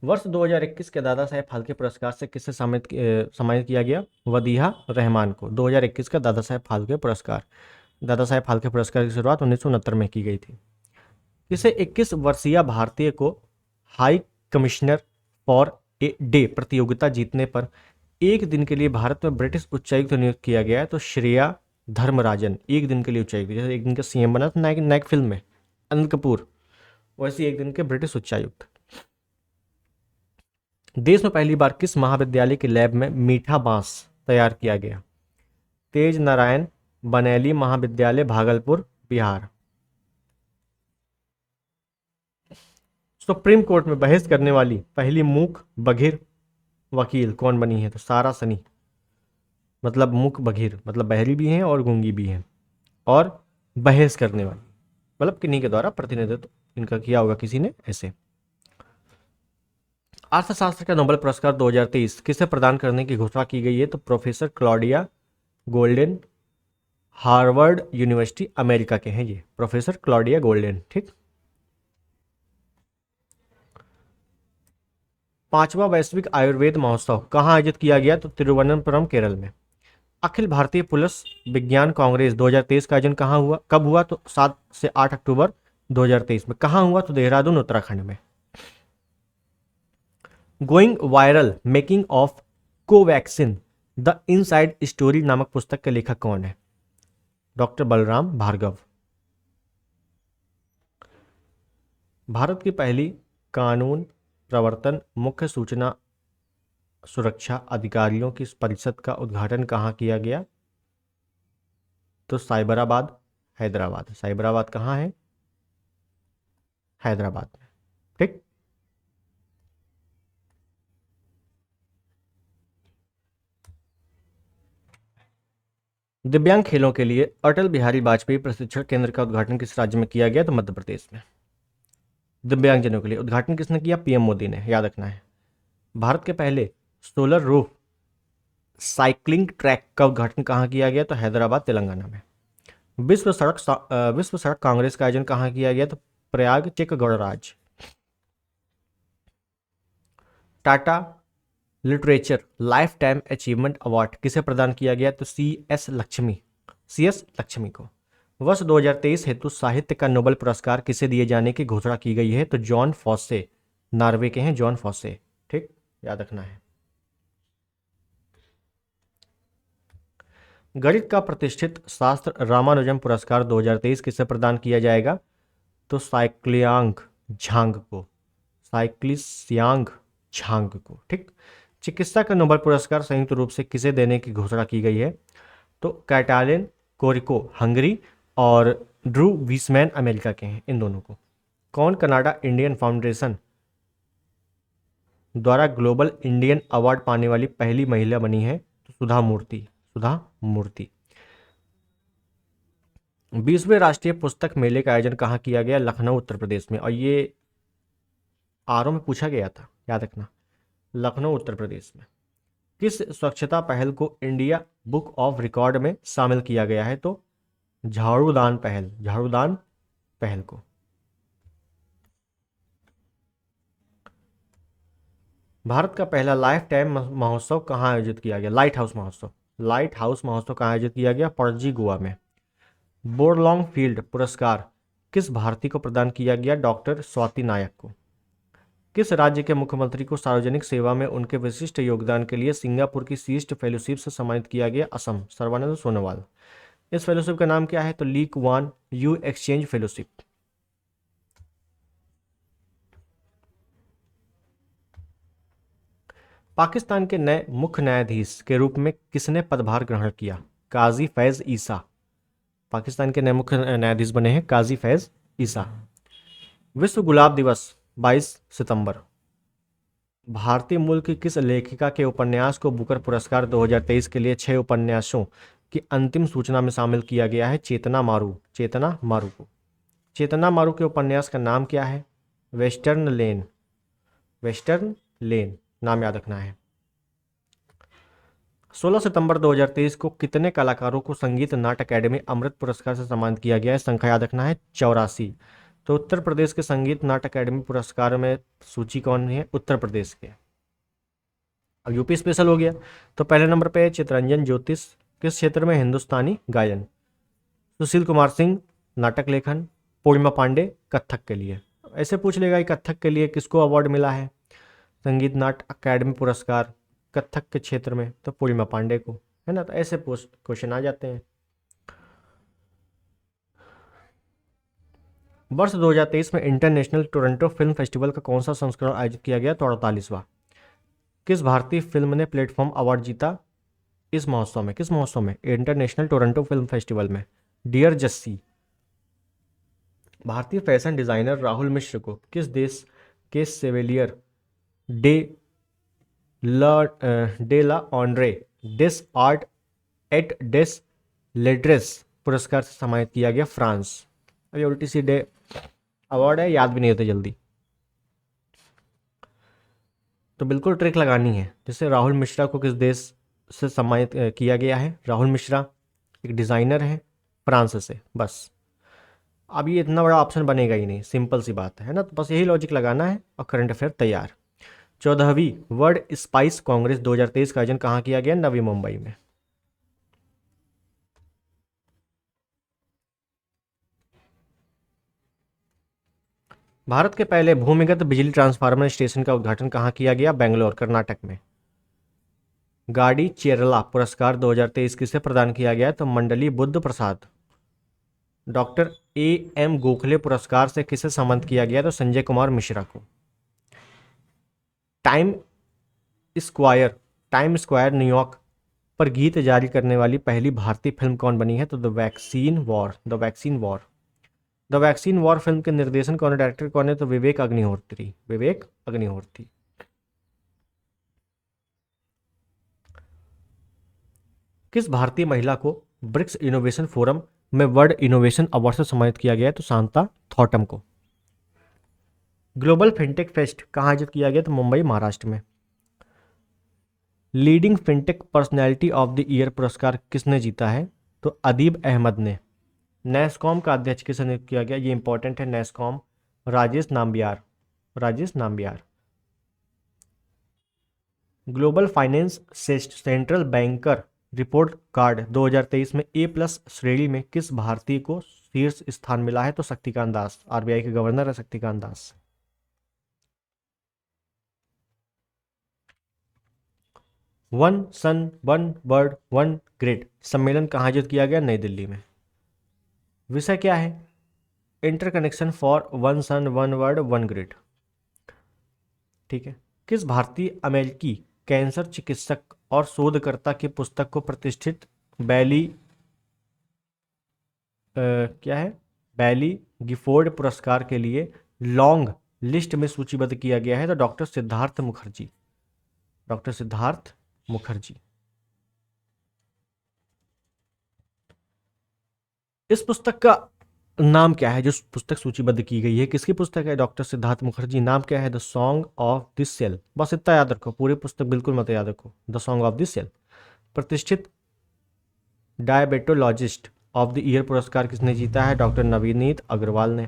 वर्ष 2021 के दादा साहेब फाल्के पुरस्कार से किसे सम्मानित किया गया? वदीहा रहमान को। 2021 का दादा साहेब फाल्के पुरस्कार, दादा साहेब फाल्के पुरस्कार की शुरुआत 1969 में की गई थी। किसे 21 वर्षीय भारतीय को high commissioner for a day प्रतियोगिता जीतने पर एक दिन के लिए भारत में ब्रिटिश उच्चायुक्त नियुक्त किया गया है? तो श्रेया धर्मराजन, एक दिन के लिए उच्चायुक्त, जैसे एक दिन का सीएम बना था नायक फिल्म में अनंत कपूर, वैसे एक दिन के ब्रिटिश उच्चायुक्त। देश में पहली बार किस महाविद्यालय के लैब में मीठा बांस तैयार किया गया? तेज नारायण बनेली महाविद्यालय, भागलपुर, बिहार। सुप्रीम कोर्ट में बहस करने वाली पहली मूक बधिर वकील कौन बनी है? तो सारा सनी, मतलब मूक बधिर मतलब बहरी भी हैं और गूंगी भी हैं, और बहस करने वाली मतलब किन्हीं के द्वारा प्रतिनिधित्व इनका किया होगा किसी ने, ऐसे। अर्थशास्त्र का नोबेल पुरस्कार 2023 किसे प्रदान करने की घोषणा की गई है? तो professor Claudia golden, Harvard university America के हैं ये, प्रोफेसर क्लॉडिया गोल्डन। ठीक। 5वां वैश्विक आयुर्वेद महोत्सव कहाँ आयोजित किया गया? तो तिरुवनंतपुरम, केरल में। अखिल भारतीय पुलिस विज्ञान कांग्रेस 2023 का आयोजन कहाँ हुआ, कब हुआ? तो 7 से 8 अक्टूबर 2023 में। कहाँ हुआ? तो देहरादून, उत्तराखंड में। Going viral making of Covaxin the inside story नामक पुस्तक के लेखक कौन है? डॉक्टर बलराम भार्गव। भारत की पहली कानून प्रवर्तन मुख्य सूचना सुरक्षा अधिकारियों की परिषद का उद्घाटन कहाँ किया गया? तो साइबराबाद, हैदराबाद। साइबराबाद कहाँ है? हैदराबाद में। ठीक। दिव्यांग खेलों के लिए अटल बिहारी वाजपेयी प्रशिक्षण केंद्र का उद्घाटन किस राज्य में किया गया? तो मध्य प्रदेश में। दिव्यांगजनों के लिए उद्घाटन किसने किया? पीएम मोदी ने, याद रखना है। भारत के पहले सोलर रूफ साइकिलिंग ट्रैक का उद्घाटन कहाँ किया गया? तो हैदराबाद तेलंगाना में। विश्व सड़क कांग्रेस का आयोजन कहाँ किया गया? तो प्रयाग चेक गणराज्य। Tata literature life time achievement award किसे प्रदान किया गया? तो सी एस लक्ष्मी को। वर्ष 2023 हेतु साहित्य का नोबेल पुरस्कार किसे दिए जाने की घोषणा की गई है? तो जॉन फॉसे, नॉर्वे के हैं जॉन फॉसे। ठीक, याद रखना है। गणित का प्रतिष्ठित शास्त्र रामानुजन पुरस्कार 2023 किसे प्रदान किया जाएगा? तो साइक्लियांग झांग को, साइक्लिस्यांग झांग को। ठीक। चिकित्सा का नोबेल पुरस्कार संयुक्त रूप से किसे देने की घोषणा की गई है? तो कैटालिन कोरिको हंगरी और ड्रू विसमैन अमेरिका के हैं, इन दोनों को। कौन कनाडा इंडियन फाउंडेशन द्वारा ग्लोबल इंडियन अवार्ड पाने वाली पहली महिला बनी है? तो सुधा मूर्ति, सुधा मूर्ति। 20वें राष्ट्रीय पुस्तक मेले का आयोजन कहाँ किया गया? लखनऊ उत्तर प्रदेश में। और ये आरओ में पूछा गया था, याद रखना, लखनऊ उत्तर प्रदेश में। किस स्वच्छता पहल को इंडिया बुक ऑफ रिकॉर्ड में शामिल किया गया है? तो झाड़ूदान पहल, झाड़ूदान पहल को। भारत का पहला लाइफ टाइम महोत्सव कहाँ आयोजित किया गया? लाइट हाउस महोत्सव। लाइट हाउस महोत्सव कहाँ आयोजित किया गया? पणजी गोवा में। बोरलॉन्ग फील्ड पुरस्कार किस भारतीय को प्रदान किया गया? डॉक्टर स्वाति नायक को। किस राज्य के मुख्यमंत्री को सार्वजनिक सेवा में उनके विशिष्ट योगदान के लिए सिंगापुर की शीस्ट फेलोशिप से सम्मानित किया गया? असम, सर्बानंद सोनोवाल। इस फेलोशिप का नाम क्या है? तो Lee Kuan Yew exchange fellowship. Pakistan के नए मुख्य न्यायाधीश के रूप में किसने पदभार ग्रहण किया? काजी फैज ईसा। पाकिस्तान के नए मुख्य न्यायाधीश बने हैं काजी फैज ईसा। विश्व गुलाब दिवस 22 सितंबर। भारतीय मूल की किस लेखिका के उपन्यास को बुकर पुरस्कार 2023 के लिए 6 उपन्यासों की अंतिम सूचना में शामिल किया गया है? चेतना मारू, चेतना मारू को। चेतना मारू के उपन्यास का नाम क्या है? वेस्टर्न लेन, वेस्टर्न लेन नाम याद रखना है। 16 सितंबर 2023 को कितने कलाकारों को संगीत नाट्य अकेडमी अमृत पुरस्कार से सम्मानित किया गया है? संख्या याद रखना है 84। तो उत्तर प्रदेश के संगीत नाट्य अकेडमी पुरस्कार में सूची कौन है? उत्तर प्रदेश के। अब यूपी स्पेशल हो गया। तो पहले नंबर पे है चितरंजन ज्योतिष, किस क्षेत्र में? हिंदुस्तानी गायन। सुशील कुमार सिंह नाटक लेखन। पूर्णिमा पांडे कथक के लिए। ऐसे पूछ लेगा कि कथक के लिए किसको अवार्ड मिला है संगीत नाट्य अकेडमी पुरस्कार कथक के क्षेत्र में? तो पूर्णिमा पांडे को, है ना। तो ऐसे क्वेश्चन आ जाते हैं। वर्ष 2023 में इंटरनेशनल टोरंटो फिल्म फेस्टिवल का कौन सा संस्करण आयोजित किया गया? तो 48वां। किस भारतीय फिल्म ने प्लेटफॉर्म अवार्ड जीता इस महोत्सव में? किस महोत्सव में? इंटरनेशनल टोरंटो फिल्म फेस्टिवल में। डियर जस्सी। भारतीय फैशन डिजाइनर राहुल मिश्र को किस देश के सेवेलियर day La ऑनरे days art at डेस लेड्रेस पुरस्कार से सम्मानित किया गया? फ्रांस। अभी UTC डे अवार्ड है, याद भी नहीं होते जल्दी, तो बिल्कुल ट्रिक लगानी है। जैसे राहुल मिश्रा को किस देश से सम्मानित किया गया है? राहुल मिश्रा एक डिज़ाइनर है फ्रांस से, बस। अब ये इतना बड़ा ऑप्शन बनेगा ही नहीं, सिंपल सी बात है ना। तो बस यही लॉजिक लगाना है और करंट अफेयर तैयार। 14वीं वर्ल्ड स्पाइस कांग्रेस 2023 का आयोजन कहाँ किया गया? नवी मुंबई में। भारत के पहले भूमिगत बिजली ट्रांसफार्मर स्टेशन का उद्घाटन कहाँ किया गया? बेंगलोर, कर्नाटक में। गाड़ी चेरला पुरस्कार 2023 किसे प्रदान किया गया? तो मंडली बुद्ध प्रसाद। डॉक्टर AM गोखले पुरस्कार से किसे सम्मानित किया गया? तो संजय कुमार मिश्रा को। टाइम स्क्वायर न्यूयॉर्क पर गीत जारी करने वाली पहली भारतीय फिल्म कौन बनी है? तो the vaccine war, the vaccine war. The vaccine war film के निर्देशन कौन है, डायरेक्टर कौन है? तो विवेक अग्निहोत्री, विवेक अग्निहोत्री। किस भारतीय महिला को ब्रिक्स इनोवेशन फोरम में वर्ल्ड इनोवेशन अवार्ड से सम्मानित किया गया है? तो शांता थॉटम को। ग्लोबल फिनटेक फेस्ट कहाँ आयोजित किया गया? तो मुंबई, महाराष्ट्र में। Leading fintech personality of the year पुरस्कार किसने जीता है? तो अदीब अहमद ने। नेस्कॉम का अध्यक्ष किसे नियुक्त किया गया? ये इंपॉर्टेंट है। NASSCOM Rajesh Nambiar. Rajesh Nambiar. Global finance central banker report card 2023 में A+ श्रेणी में किस भारतीय को शीर्ष स्थान मिला है? तो शक्तिकांत दास। आरबीआई के गवर्नर है Shaktikanta Das. One sun one bird one grid सम्मेलन कहाँ आयोजित किया गया? नई दिल्ली में। विषय क्या है? Interconnection for one sun one world one grid. ठीक है। किस भारतीय अमेरिकी कैंसर चिकित्सक और शोधकर्ता की पुस्तक को प्रतिष्ठित क्या है बैली गिफोर्ड पुरस्कार के लिए लॉन्ग लिस्ट में सूचीबद्ध किया गया है? तो डॉक्टर सिद्धार्थ मुखर्जी। डॉक्टर सिद्धार्थ मुखर्जी। इस पुस्तक का नाम क्या है? जो पुस्तक सूचीबद्ध की गई है किसकी पुस्तक है? डॉक्टर सिद्धार्थ मुखर्जी। नाम क्या है? The song of this cell. बस इतना याद रखो, पूरी पुस्तक बिल्कुल मत याद रखो। The song of this cell. प्रतिष्ठित डायबिटोलॉजिस्ट ऑफ द ईयर पुरस्कार किसने जीता है? डॉक्टर नवनीत अग्रवाल ने।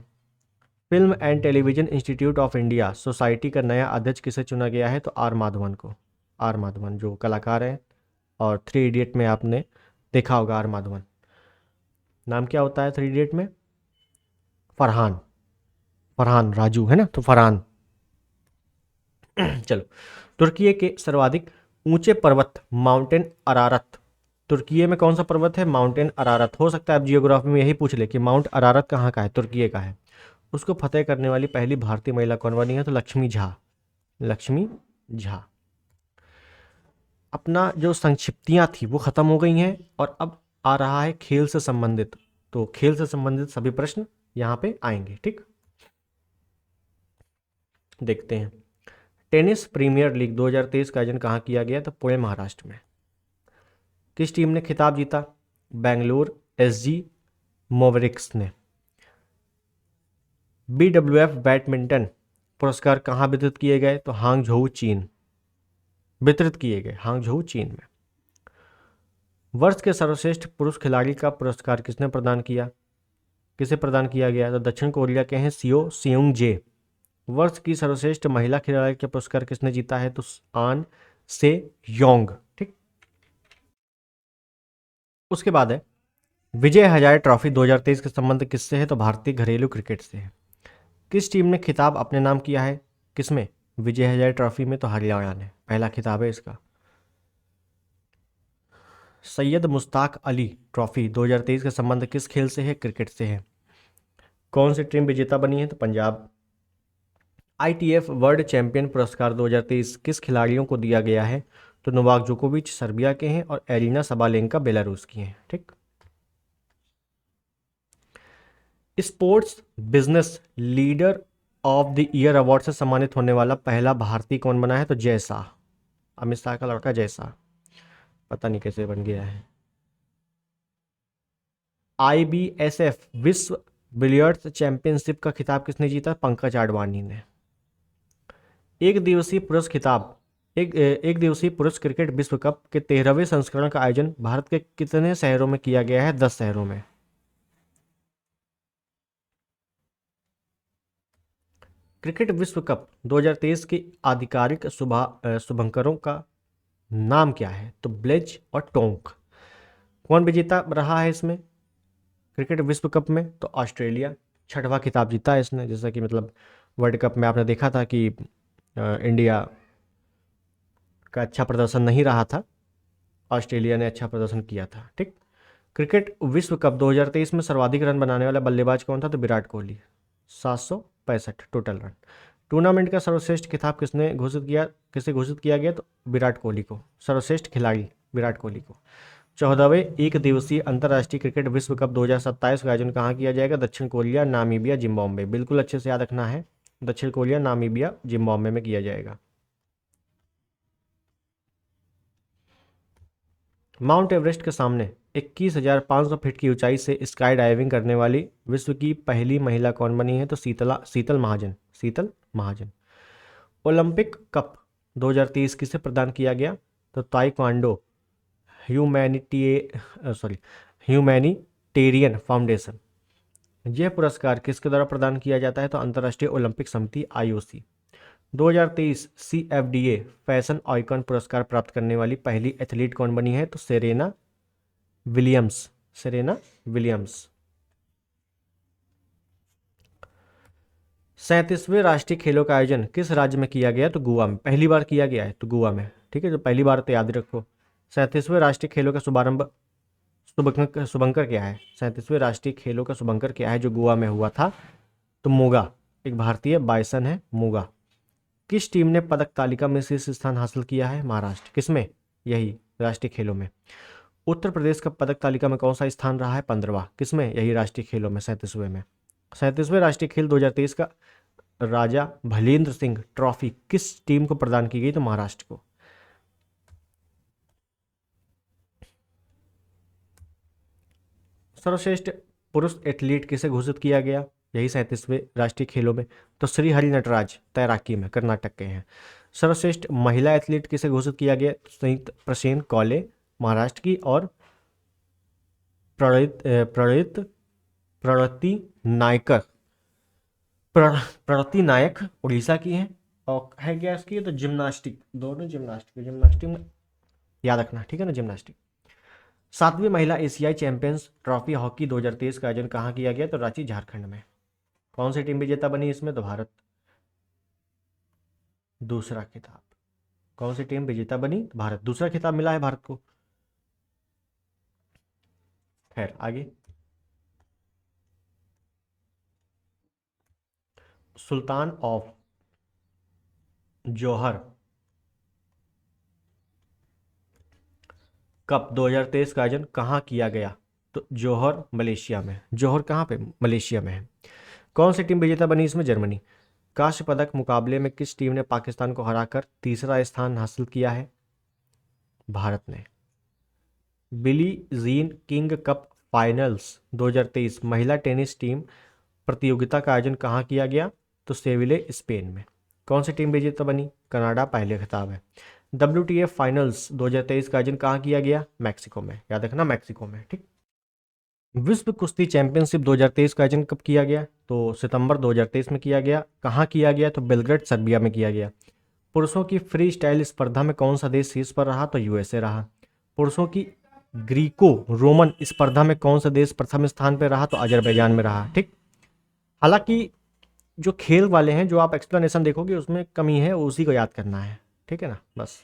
Film and television institute of India society का नया अध्यक्ष किसे चुना गया है? तो आर माधवन को। आर माधवन जो कलाकार हैं और 3 इडियट में आपने देखा होगा आर माधवन। नाम क्या होता है 3 इडियट में? फरहान। फरहान राजू है ना, तो फरहान। चलो। तुर्की के सर्वाधिक ऊंचे पर्वत माउंटेन अरारत। तुर्की में कौन सा पर्वत है? माउंटेन अरारत। हो सकता है आप जियोग्राफी में यही पूछ ले कि माउंट अरारत कहाँ का है? तुर्की का है। उसको फतेह करने वाली पहली भारतीय महिला कौन बनी है? तो लक्ष्मी झा। लक्ष्मी झा। अपना जो संक्षिप्तियां थी वो खत्म हो गई हैं और अब आ रहा है खेल से संबंधित। तो खेल से संबंधित सभी प्रश्न यहां पे आएंगे। ठीक, देखते हैं। टेनिस प्रीमियर लीग 2023 का आयोजन कहाँ किया गया? तो पुणे महाराष्ट्र में। किस टीम ने खिताब जीता? बेंगलोर एसजी मोवरिक्स ने। BWF बैडमिंटन पुरस्कार कहाँ वितरित किए गए? तो हांगझोउ चीन। वितरित किए गए हांगझोउ चीन में। वर्ष के सर्वश्रेष्ठ पुरुष खिलाड़ी का पुरस्कार किसने प्रदान किया? किसे प्रदान किया गया? तो दक्षिण कोरिया के हैं सियो सेउंग जे। वर्ष की सर्वश्रेष्ठ महिला खिलाड़ी का पुरस्कार किसने जीता है? तो आन से योंग। ठीक, उसके बाद है विजय हजारे ट्रॉफी 2023 के संबंध किससे है? तो भारतीय घरेलू क्रिकेट से है। किस टीम ने खिताब अपने नाम किया है? किसमें? विजय हजारे ट्रॉफी में। तो हरियाणा ने पहला खिताब है इसका। सैयद मुश्ताक अली ट्रॉफी 2023 का संबंध किस खेल से है? क्रिकेट से है। कौन सी टीम विजेता बनी है? तो पंजाब। ITF वर्ल्ड चैंपियन पुरस्कार 2023 किस खिलाड़ियों को दिया गया है? तो नोवाक जोकोविच सर्बिया के हैं और एरिना सबालेंका बेलारूस की हैं। ठीक, sports business leader of the year award से सम्मानित होने वाला पहला भारतीय कौन बना है? तो जय शाह। अमित शाह का लड़का जय शाह। पता नहीं कैसे बन गया है। IBSF विश्व बिलियर्ड्स चैंपियनशिप का खिताब किसने जीता? पंकज आडवाणी ने। एक दिवसीय पुरुष खिताब एक दिवसीय पुरुष क्रिकेट विश्व कप के 13वें संस्करण का आयोजन भारत के कितने शहरों में किया गया है? 10 शहरों में। क्रिकेट विश्व कप 2023 के आधिकारिक शुभंकरों का नाम क्या है? तो ब्लेज और टोंक। कौन विजेता रहा है इसमें क्रिकेट विश्व कप में? तो ऑस्ट्रेलिया 6वां खिताब जीता है इसने। जैसा कि मतलब वर्ल्ड कप में आपने देखा था कि इंडिया का अच्छा प्रदर्शन नहीं रहा था, ऑस्ट्रेलिया ने अच्छा प्रदर्शन किया था। ठीक, क्रिकेट विश्व कप 2023 में सर्वाधिक रन बनाने वाला बल्लेबाज कौन था? तो Virat Kohli 765 total run. Tournament का सर्वश्रेष्ठ खिताब किसे घोषित किया गया? तो विराट कोहली को। सर्वश्रेष्ठ खिलाड़ी विराट कोहली को। 14वें एक दिवसीय अंतर्राष्ट्रीय क्रिकेट विश्व कप 2027 का आयोजन कहाँ किया जाएगा? दक्षिण कोरिया, नामीबिया, जिम्बाब्वे। बिल्कुल अच्छे से याद रखना है, दक्षिण कोरिया, नामीबिया, जिम्बाब्वे में किया जाएगा। माउंट एवरेस्ट के सामने 21,500 फीट की ऊंचाई से स्काई डाइविंग करने वाली विश्व की पहली महिला कौन बनी है? तो शीतल महाजन। शीतल महाजन। ओलंपिक कप 2023 किसे प्रदान किया गया? तो ताइक्वांडो ह्यूमैनिटेरियन फाउंडेशन। यह पुरस्कार किसके द्वारा प्रदान किया जाता है? तो अंतर्राष्ट्रीय ओलंपिक समिति IOC। 2023 CFDA फैशन आइकॉन पुरस्कार प्राप्त करने वाली पहली एथलीट कौन बनी है? तो सेरेना विलियम्स। 37वें राष्ट्रीय खेलों का आयोजन किस राज्य में किया गया? तो गोवा में। पहली बार किया गया है तो गोवा में। ठीक है, तो पहली बार तो याद रखो। 37वें राष्ट्रीय खेलों का शुभंकर क्या है? 37वें राष्ट्रीय खेलों का शुभंकर क्या है जो गोवा में हुआ था? तो मोगा, एक भारतीय बाइसन है मोगा। किस टीम ने पदक तालिका में शीर्ष स्थान हासिल किया है? महाराष्ट्र। किसमें? यही राष्ट्रीय खेलों में। उत्तर प्रदेश का पदक तालिका में कौन सा स्थान रहा है? 15वां। किसमें? यही राष्ट्रीय खेलों में, 37वें में। 37वें राष्ट्रीय खेल 2023 का राजा भलेंद्र सिंह ट्रॉफी किस टीम को प्रदान की गई? तो महाराष्ट्र को। सर्वश्रेष्ठ पुरुष एथलीट किसे घोषित किया गया? यही 37वें राष्ट्रीय खेलों में। तो श्री हरि नटराज तैराकी में, कर्नाटक के हैं। सर्वश्रेष्ठ महिला एथलीट किसे घोषित किया गया? संयुक्त प्रसेन कौले महाराष्ट्र की और प्रणति नायक उड़ीसा की हैं। और है क्या इसकी? तो जिम्नास्टिक, दोनों जिम्नास्टिक में याद रखना, ठीक है ना, जिम्नास्टिक। 7वीं महिला एशियाई चैंपियंस ट्रॉफी हॉकी 2023 का आयोजन कहाँ किया गया? तो रांची, झारखंड में। कौन सी टीम विजेता बनी इसमें? तो भारत। दूसरा खिताब। कौन सी टीम विजेता बनी? तो भारत। दूसरा खिताब मिला है भारत को। खैर आगे। सुल्तान ऑफ जौहर कप 2023 का आयोजन कहाँ किया गया? तो जौहर, मलेशिया में। जौहर कहाँ पे? मलेशिया में है। कौन सी टीम विजेता बनी इसमें? जर्मनी। कांस्य पदक मुकाबले में किस टीम ने पाकिस्तान को हराकर तीसरा स्थान हासिल किया है? भारत ने। Billie Jean King cup finals 2023 महिला टेनिस टीम प्रतियोगिता का आयोजन कहाँ किया गया? तो सेविले, स्पेन में। कौन सी टीम विजेता बनी? कनाडा, पहले खिताब है। WTA फाइनल्स 2023 का आयोजन कहाँ किया गया? मैक्सिको में। याद रखना, मैक्सिको में। ठीक। विश्व कुश्ती चैंपियनशिप 2023 का आयोजन कब किया गया? तो सितंबर 2023 में किया गया। कहाँ किया गया? तो बेलग्रेड, सर्बिया में किया गया। पुरुषों की फ्री स्टाइल स्पर्धा में कौन सा देश शीर्ष पर रहा? तो USA रहा। पुरुषों की ग्रीको रोमन स्पर्धा में कौन सा देश प्रथम स्थान पर रहा? तो अजरबैजान में रहा। ठीक। हालांकि जो खेल वाले हैं, जो आप एक्सप्लेनेशन देखोगे उसमें कमी है, उसी को याद करना है। ठीक है ना, बस।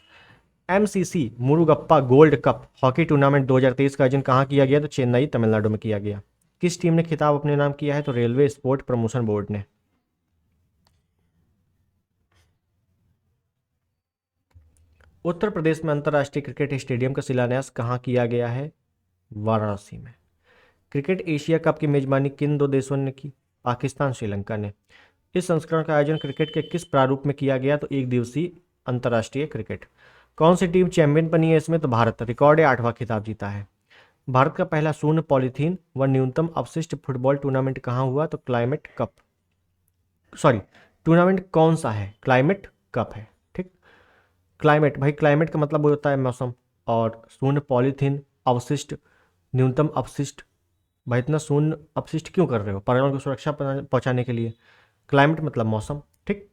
MCC Murugappa gold cup hockey tournament 2023 का आयोजन कहाँ किया गया? तो चेन्नई, तमिलनाडु में किया गया। किस टीम ने खिताब अपने नाम किया है? तो रेलवे स्पोर्ट प्रमोशन बोर्ड ने। उत्तर प्रदेश में अंतर्राष्ट्रीय क्रिकेट स्टेडियम का शिलान्यास कहाँ किया गया है? वाराणसी में। क्रिकेट एशिया कप की मेजबानी किन दो देशों ने की? पाकिस्तान, श्रीलंका ने। इस संस्करण का आयोजन क्रिकेट के किस प्रारूप में किया गया? तो एक दिवसीय अंतर्राष्ट्रीय क्रिकेट। कौन सी टीम चैंपियन बनी है इसमें? तो भारत। रिकॉर्ड 8वां खिताब जीता है। भारत का पहला शून्य पॉलीथीन व न्यूनतम अपशिष्ट फुटबॉल टूर्नामेंट कहाँ हुआ? तो क्लाइमेट कप। सॉरी, टूर्नामेंट कौन सा है? क्लाइमेट कप है। ठीक। क्लाइमेट, भाई क्लाइमेट का मतलब होता है मौसम, और शून्य पॉलीथीन, अवशिष्ट, न्यूनतम अपशिष्ट। भाई इतना शून्य अपशिष्ट क्यों कर रहे हो? पर्यावरण को सुरक्षा पहुंचाने के लिए। क्लाइमेट मतलब मौसम। ठीक,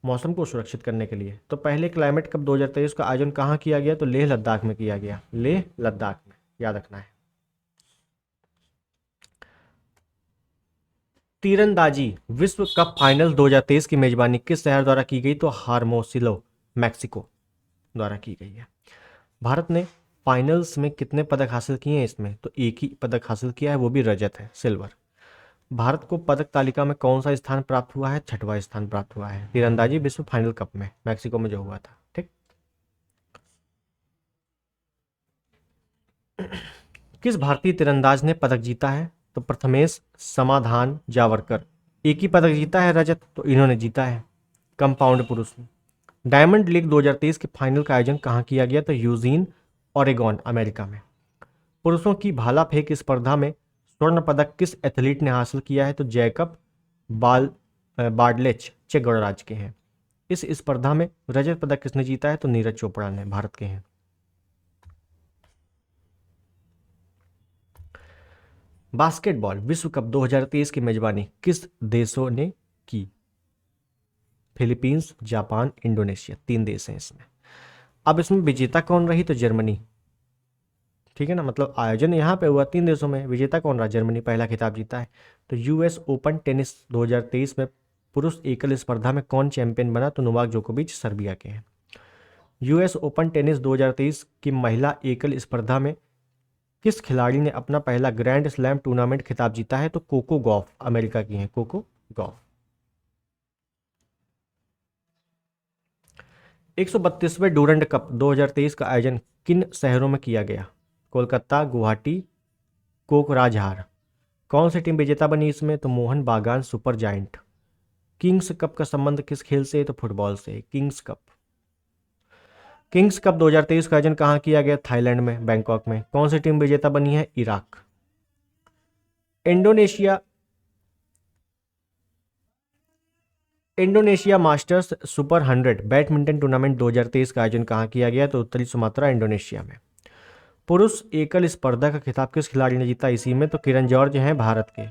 मौसम को सुरक्षित करने के लिए। तो पहले क्लाइमेट कप 2023 का आयोजन कहाँ किया गया? तो लेह लद्दाख में किया गया। लेह लद्दाख में, याद रखना है। तीरंदाजी विश्व कप फाइनल 2023 की मेजबानी किस शहर द्वारा की गई? तो हार्मोसिलो, मैक्सिको द्वारा की गई है। भारत ने फाइनल्स में कितने पदक हासिल किए हैं इसमें? तो एक ही पदक हासिल किया है, वो भी रजत है, सिल्वर। भारत को पदक तालिका में कौन सा स्थान प्राप्त हुआ है? 6वां स्थान प्राप्त हुआ है तीरंदाजी विश्व फाइनल कप में, मैक्सिको में जो हुआ था। ठीक। किस भारतीय तीरंदाज ने पदक जीता है? तो प्रथमेश समाधान जावरकर। एक ही पदक जीता है, रजत, तो इन्होंने जीता है। कंपाउंड पुरुष। डायमंड लीग 2023 के फाइनल का आयोजन कहाँ किया गया? तो यूजीन, ओरेगोन, अमेरिका में। पुरुषों की भाला फेंक स्पर्धा में स्वर्ण पदक किस एथलीट ने हासिल किया है? तो जैकब बार्डलेच, चेक गणराज्य के हैं। इस स्पर्धा में रजत पदक किसने जीता है? तो नीरज चोपड़ा ने, भारत के हैं। बास्केटबॉल विश्व कप 2023 की मेजबानी किस देशों ने की? फिलीपींस, जापान, इंडोनेशिया, 3 देश हैं इसमें। अब इसमें विजेता कौन रही? तो जर्मनी, ठीक है ना, मतलब आयोजन यहाँ पे हुआ 3 देशों में, विजेता कौन रहा? जर्मनी पहला खिताब जीता है। तो यूएस ओपन टेनिस 2023 में पुरुष एकल स्पर्धा में कौन चैंपियन बना? तो नोवाक जोकोविच सर्बिया के हैं। यूएस ओपन टेनिस 2023 की महिला एकल स्पर्धा में किस खिलाड़ी ने अपना पहला ग्रैंड स्लैम टूर्नामेंट खिताब जीता है? तो कोको गॉफ, अमेरिका की हैं कोको गॉफ। 132वें डूरंड कप 2023 का आयोजन किन शहरों में किया गया? कोलकाता, गुवाहाटी, कोकराझार। कौन सी टीम विजेता बनी इसमें? तो मोहन बागान सुपर जायंट। किंग्स कप का संबंध किस खेल से? तो फुटबॉल से। किंग्स कप 2023 का आयोजन कहाँ किया गया? थाईलैंड में, बैंकॉक में। कौन सी टीम विजेता बनी है? Iraq. Indonesia masters super 100 badminton tournament 2023 का आयोजन कहाँ किया गया? तो उत्तरी सुमात्रा, इंडोनेशिया में। पुरुष एकल स्पर्धा का खिताब किस खिलाड़ी ने जीता इसी में? तो किरण जॉर्ज हैं भारत के।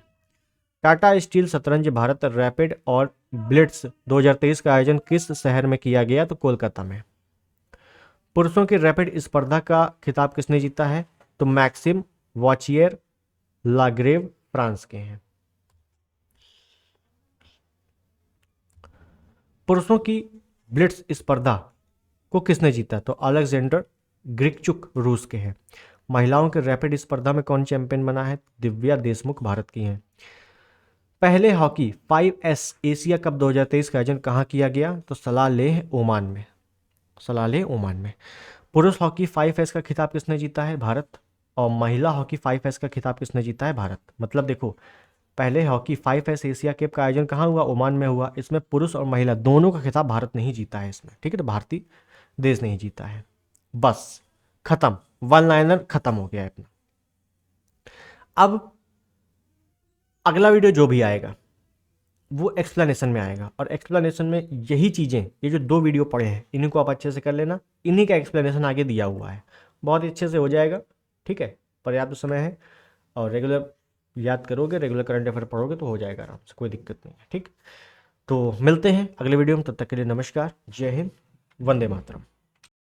टाटा स्टील शतरंज भारत रैपिड और ब्लिट्स 2023 का आयोजन किस शहर में किया गया? तो कोलकाता में। पुरुषों की रैपिड स्पर्धा का खिताब किसने जीता है? तो मैक्सिम वॉचियर लाग्रेव फ्रांस के हैं। पुरुषों की ब्लिट्स स्पर्धा को किसने जीता? तो अलेक्जेंडर ग्रिकचुक रूस के हैं। महिलाओं के रैपिड स्पर्धा में कौन चैंपियन बना है? दिव्या देशमुख भारत की हैं। पहले हॉकी 5S एशिया कप 2023 का आयोजन कहाँ किया गया? तो सलालेह ओमान में। पुरुष हॉकी 5S का खिताब किसने जीता है? भारत। और महिला हॉकी 5S का खिताब किसने जीता है? भारत। मतलब देखो, पहले हॉकी 5S एशिया कप का आयोजन कहाँ हुआ? ओमान में हुआ। इसमें पुरुष और महिला दोनों का खिताब भारत ने ही जीता है इसमें, ठीक है, तो भारतीय देश नहीं जीता है। बस खत्म, वन लाइनर खत्म हो गया है अपना। अब अगला वीडियो जो भी आएगा वो एक्सप्लेनेशन में आएगा, और एक्सप्लेनेशन में यही चीज़ें, ये जो 2 वीडियो पड़े हैं इन्हीं को आप अच्छे से कर लेना, इन्हीं का एक्सप्लेनेशन आगे दिया हुआ है, बहुत ही अच्छे से हो जाएगा, ठीक है। पर्याप्त समय है और रेगुलर याद करोगे, रेगुलर करंट अफेयर पढ़ोगे तो हो जाएगा आराम से, कोई दिक्कत नहीं है, ठीक। तो मिलते हैं अगले वीडियो में, तब तक के लिए नमस्कार, जय हिंद, वंदे मातरम।